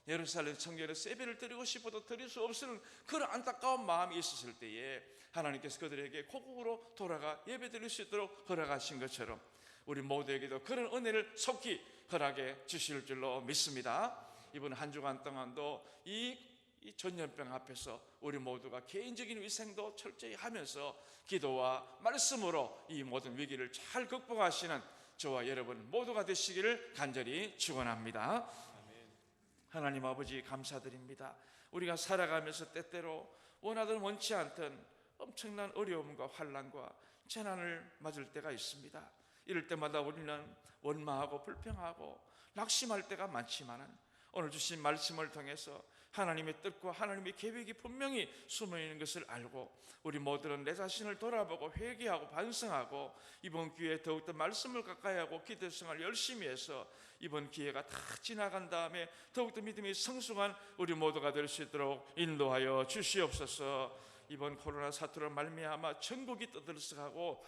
예루살렘 성전에서 예배를 드리고 싶어도 드릴 수 없는 그런 안타까운 마음이 있었을 때에 하나님께서 그들에게 고국으로 돌아가 예배 드릴 수 있도록 허락하신 것처럼 우리 모두에게도 그런 은혜를 속히 허락해 주실 줄로 믿습니다. 이번 한 주간 동안도 이 전염병 앞에서 우리 모두가 개인적인 위생도 철저히 하면서 기도와 말씀으로 이 모든 위기를 잘 극복하시는 저와 여러분 모두가 되시기를 간절히 축원합니다. 하나님 아버지, 감사드립니다. 우리가 살아가면서 때때로 원하든 원치 않든 엄청난 어려움과 환난과 재난을 맞을 때가 있습니다. 이럴 때마다 우리는 원망하고 불평하고 낙심할 때가 많지만은 오늘 주신 말씀을 통해서 하나님의 뜻과 하나님의 계획이 분명히 숨어있는 것을 알고 우리 모두는 내 자신을 돌아보고 회개하고 반성하고 이번 기회에 더욱더 말씀을 가까이 하고 기도 생활을 열심히 해서 이번 기회가 다 지나간 다음에 더욱더 믿음이 성숙한 우리 모두가 될 수 있도록 인도하여 주시옵소서. 이번 코로나 사태로 말미암아 전국이 떠들썩하고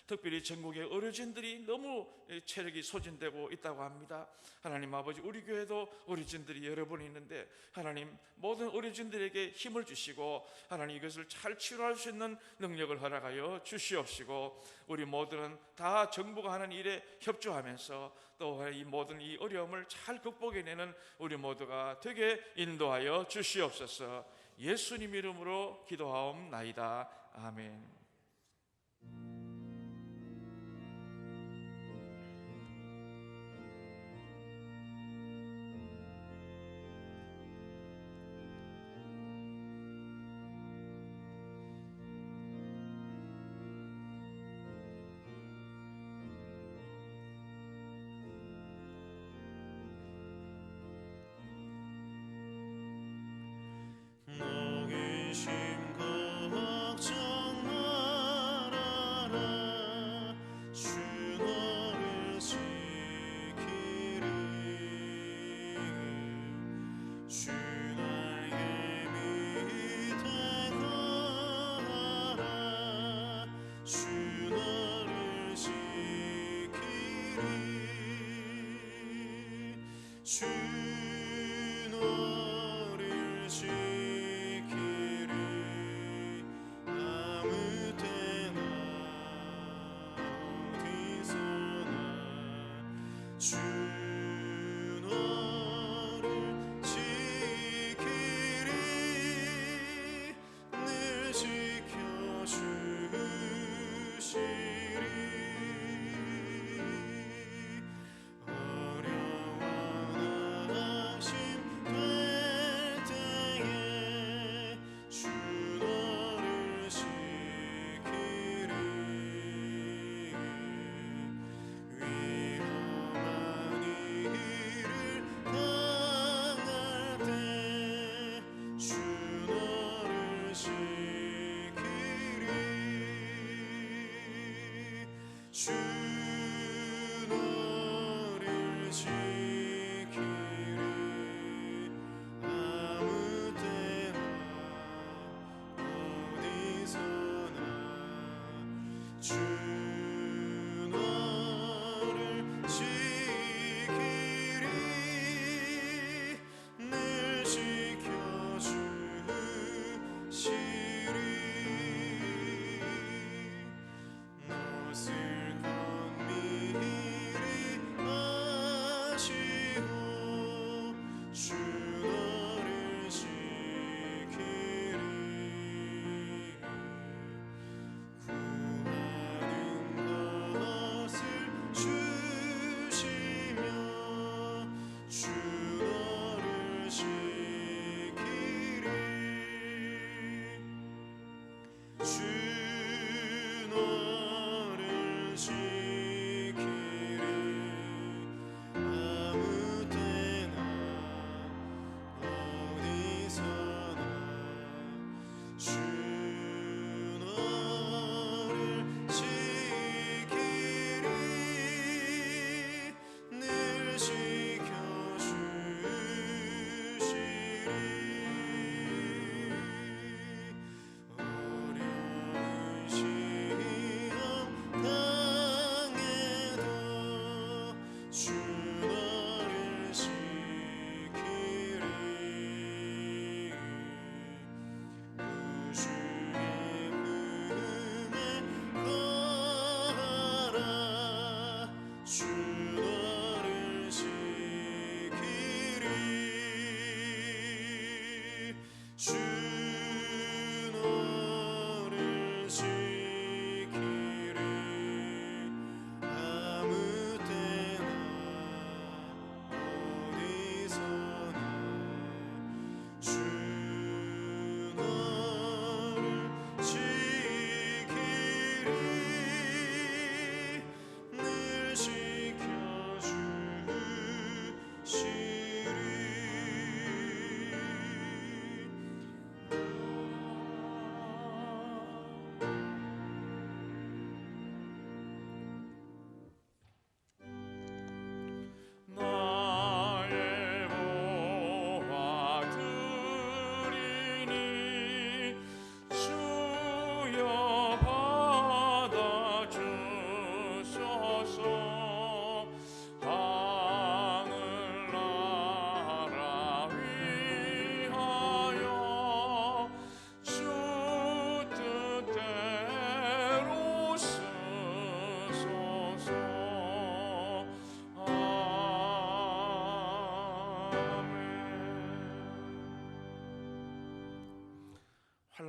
특별히 전국의 어르신들이 너무 체력이 소진되고 있다고 합니다. 하나님 아버지, 우리 교회도 어르신들이 여러 분 있는데 하나님 모든 어르신들에게 힘을 주시고 하나님 이것을 잘 치료할 수 있는 능력을 허락하여 주시옵시고 우리 모두는 다 정부가 하는 일에 협조하면서 또 이 모든 이 어려움을 잘 극복해내는 우리 모두가 되게 인도하여 주시옵소서. 예수님 이름으로 기도하옵나이다. 아멘. 너희심 걱정 말아라 주 너를 지키리 주 나의 밑에 거하라 주 너를 지키리 주 너를 지키리 아무 때나 어디서나 주 너를 지키리 늘 지켜주시리 어려워 낙심될 때에 주 너를 지키리 위험한 일을 당할 때 주 너를 지키리 주 너를 지키리 아무 때나 어디서나 주 너를 지키리 늘 지켜주시리 어려워 낙심될 때에 주 너를 지키리 위험한 일을 당할 때 주 너를 지키리 주 너를 지키리 주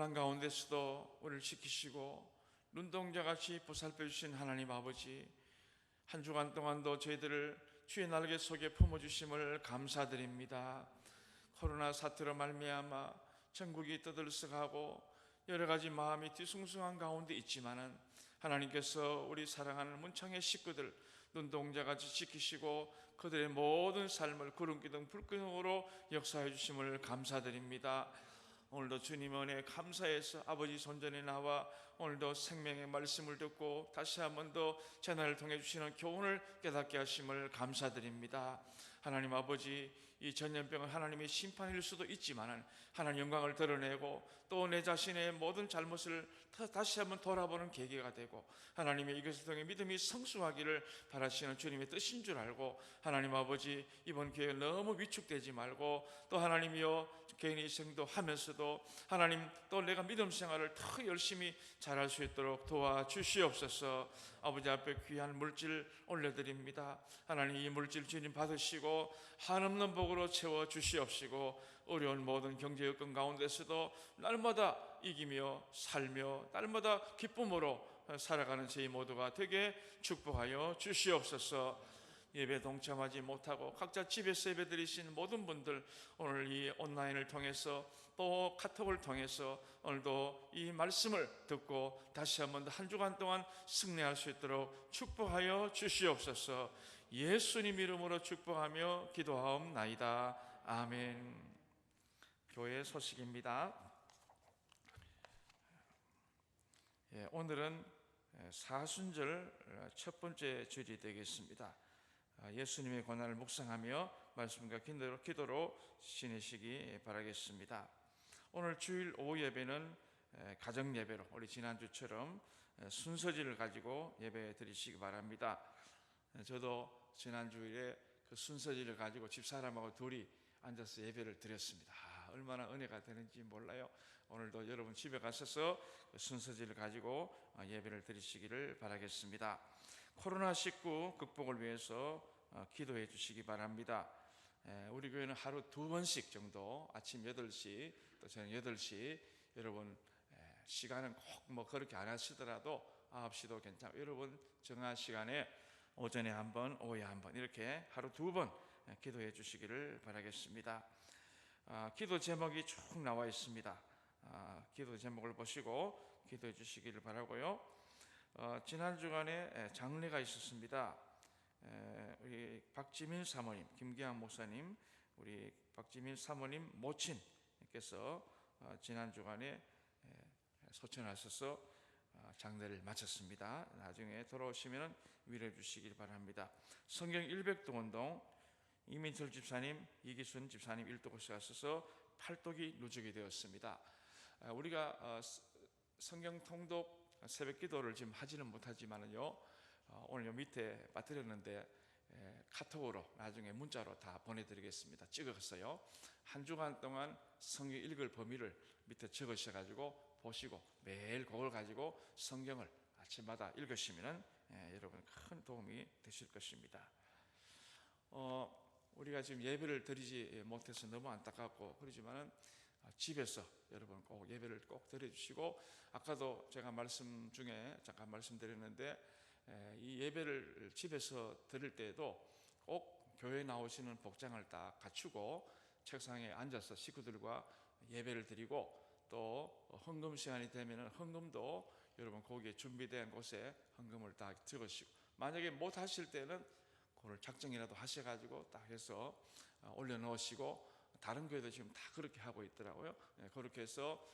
고난 가운데서도 우리를 지키시고 눈동자같이 보살펴 주신 하나님 아버지, 한 주간 동안도 저희들을 주의 날개 속에 품어주심을 감사드립니다. 코로나 사태로 말미암아 전국이 떠들썩하고 여러 가지 마음이 뒤숭숭한 가운데 있지만은 하나님께서 우리 사랑하는 문창의 식구들 눈동자같이 지키시고 그들의 모든 삶을 구름기둥 불기둥으로 역사해 주심을 감사드립니다. 오늘도 주님 은혜에 감사해서 아버지 손전에 나와 오늘도 생명의 말씀을 듣고 다시 한 번 더 전화를 통해 주시는 교훈을 깨닫게 하심을 감사드립니다. 하나님 아버지, 이 전염병은 하나님의 심판일 수도 있지만 하나님 영광을 드러내고 또 내 자신의 모든 잘못을 다시 한번 돌아보는 계기가 되고 하나님의 이것을 통해 믿음이 성숙하기를 바라시는 주님의 뜻인 줄 알고 하나님 아버지, 이번 기회에 너무 위축되지 말고 또 하나님이여 개인의 생도 하면서도 하나님 또 내가 믿음 생활을 더 열심히 잘할 수 있도록 도와주시옵소서. 아버지 앞에 귀한 물질 올려드립니다. 하나님 이 물질 주님 받으시고 한없는 복으로 채워주시옵시고 어려운 모든 경제 여건 가운데서도 날마다 이기며 살며 날마다 기쁨으로 살아가는 저희 모두가 되게 축복하여 주시옵소서. 예배 동참하지 못하고 각자 집에서 예배 드리신 모든 분들 오늘 이 온라인을 통해서 또 카톡을 통해서 오늘도 이 말씀을 듣고 다시 한번 한 주간 동안 승리할 수 있도록 축복하여 주시옵소서. 예수님 이름으로 축복하며 기도하옵나이다. 아멘. 교회 소식입니다. 오늘은 사순절 첫 번째 주일이 되겠습니다. 예수님의 고난을 묵상하며 말씀과 기도로 지내시기 바라겠습니다. 오늘 주일 오후 예배는 가정 예배로 우리 지난주처럼 순서지를 가지고 예배 드리시기 바랍니다. 저도 지난주일에 그 순서지를 가지고 집사람하고 둘이 앉아서 예배를 드렸습니다. 얼마나 은혜가 되는지 몰라요. 오늘도 여러분 집에 가셔서 그 순서지를 가지고 예배를 드리시기를 바라겠습니다. 코로나19 극복을 위해서 기도해 주시기 바랍니다. 우리 교회는 하루 2번씩 정도 아침 8시 또 저녁 8시 여러분 시간은 꼭 뭐 그렇게 안 하시더라도 9시도 괜찮고 여러분 정한 시간에 오전에 한 번, 오후에 한 번 이렇게 하루 2번 기도해 주시기를 바라겠습니다. 기도 제목이 쭉 나와 있습니다. 기도 제목을 보시고 기도해 주시기를 바라고요. 지난 주간에 장례가 있었습니다. 우리 박지민 사모님, 김기환 목사님, 우리 박지민 사모님 모친께서 지난 주간에 소천하셔서 장례를 마쳤습니다. 나중에 돌아오시면 위로해 주시길 바랍니다. 성경 100도 운동 이민철 집사님, 이기순 집사님 일도고시 하셔서 팔뚝이 누적이 되었습니다. 우리가 성경 통독 새벽 기도를 지금 하지는 못하지만은요, 오늘 요 밑에 빠뜨렸는데 카톡으로 나중에 문자로 다 보내드리겠습니다. 찍었어요. 한 주간 동안 성경 읽을 범위를 밑에 적으셔가지고 보시고 매일 그걸 가지고 성경을 아침마다 읽으시면 여러분 큰 도움이 되실 것입니다. 우리가 지금 예배를 드리지 못해서 너무 안타깝고 그러지만은 집에서 여러분 꼭 예배를 꼭 드려주시고 아까도 제가 말씀 중에 잠깐 말씀드렸는데 이 예배를 집에서 드릴 때에도 꼭 교회 나오시는 복장을 딱 갖추고 책상에 앉아서 식구들과 예배를 드리고 또 헌금 시간이 되면 헌금도 여러분 거기에 준비된 곳에 헌금을 딱 적으시고 만약에 못 하실 때는 그걸 작정이라도 하셔가지고 딱 해서 올려놓으시고 다른 교회도 지금 다 그렇게 하고 있더라고요. 그렇게 해서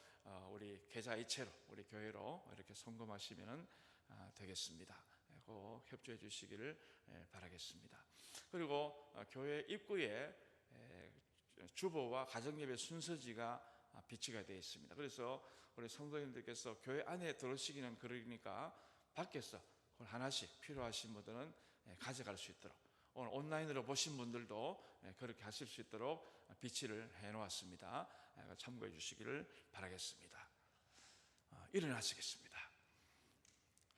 우리 계좌이체로 우리 교회로 이렇게 송금하시면 되겠습니다. 꼭 협조해 주시기를 바라겠습니다. 그리고 교회 입구에 주보와 가정예배 순서지가 비치가 되어 있습니다. 그래서 우리 성도님들께서 교회 안에 들어오시기는 그러니까 밖에서 그걸 하나씩 필요하신 분들은 가져갈 수 있도록 오늘 온라인으로 보신 분들도 그렇게 하실 수 있도록 비치를 해놓았습니다. 참고해 주시기를 바라겠습니다. 일어나시겠습니다.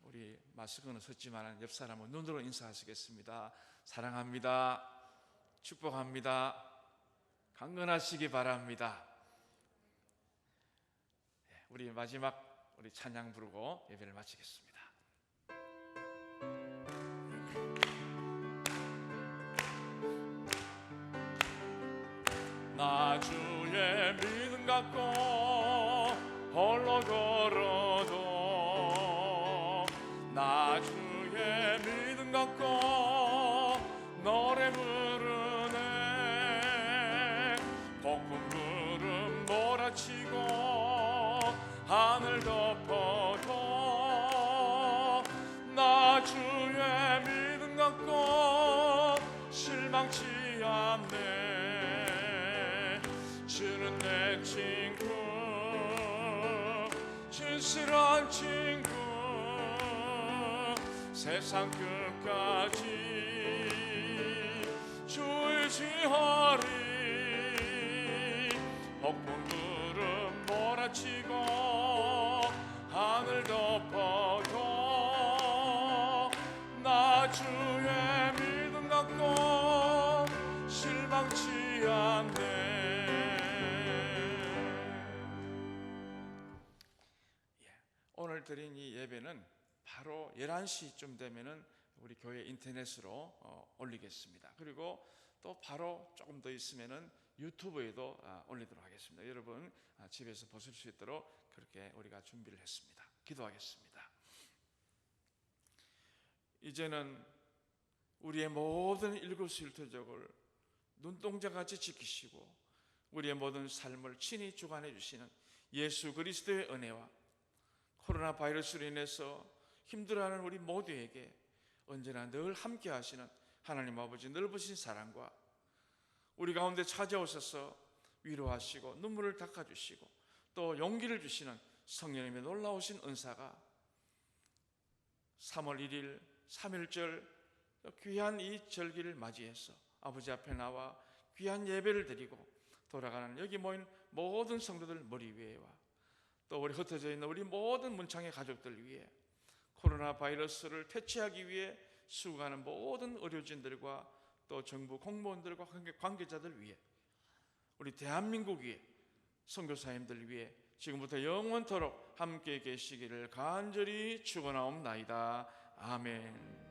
우리 마스크는 썼지만 옆 사람은 눈으로 인사하시겠습니다. 사랑합니다. 축복합니다. 강건하시기 바랍니다. 우리 마지막 우리 찬양 부르고 예배를 마치겠습니다. 나 주의 믿음 갖고 홀로 걸어도 나 주의 믿음 갖고 노래 부르네. 폭풍 구름 몰아치고 하늘 덮어도 나 주의 믿음 갖고 실망치 않네. 주는 내 친구, 진실한 친구, 세상 끝까지 주 의지하리. 폭풍 구름 몰아치고 하늘 덮어도 나 주의 믿음 갖고 실망치 않네. 오늘 드린 이 예배는 바로 11시쯤 되면은 우리 교회 인터넷으로 올리겠습니다. 그리고 또 바로 조금 더 있으면은 유튜브에도 올리도록 하겠습니다. 여러분 집에서 보실 수 있도록 그렇게 우리가 준비를 했습니다. 기도하겠습니다. 이제는 우리의 모든 일거수일투족을 눈동자같이 지키시고 우리의 모든 삶을 친히 주관해 주시는 예수 그리스도의 은혜와 코로나 바이러스로 인해서 힘들어하는 우리 모두에게 언제나 늘 함께 하시는 하나님 아버지 넓으신 사랑과 우리 가운데 찾아오셔서 위로하시고 눈물을 닦아주시고 또 용기를 주시는 성령님의 놀라우신 은사가 3월 1일 3.1절 귀한 이 절기를 맞이해서 아버지 앞에 나와 귀한 예배를 드리고 돌아가는 여기 모인 모든 성도들 머리 위에와 또 우리 흩어져 있는 우리 모든 문창의 가족들 위해 코로나 바이러스를 퇴치하기 위해 수고하는 모든 의료진들과 또 정부 공무원들과 관계자들 위해 우리 대한민국 위해 선교사님들 위해 지금부터 영원토록 함께 계시기를 간절히 축원하옵나이다. 아멘.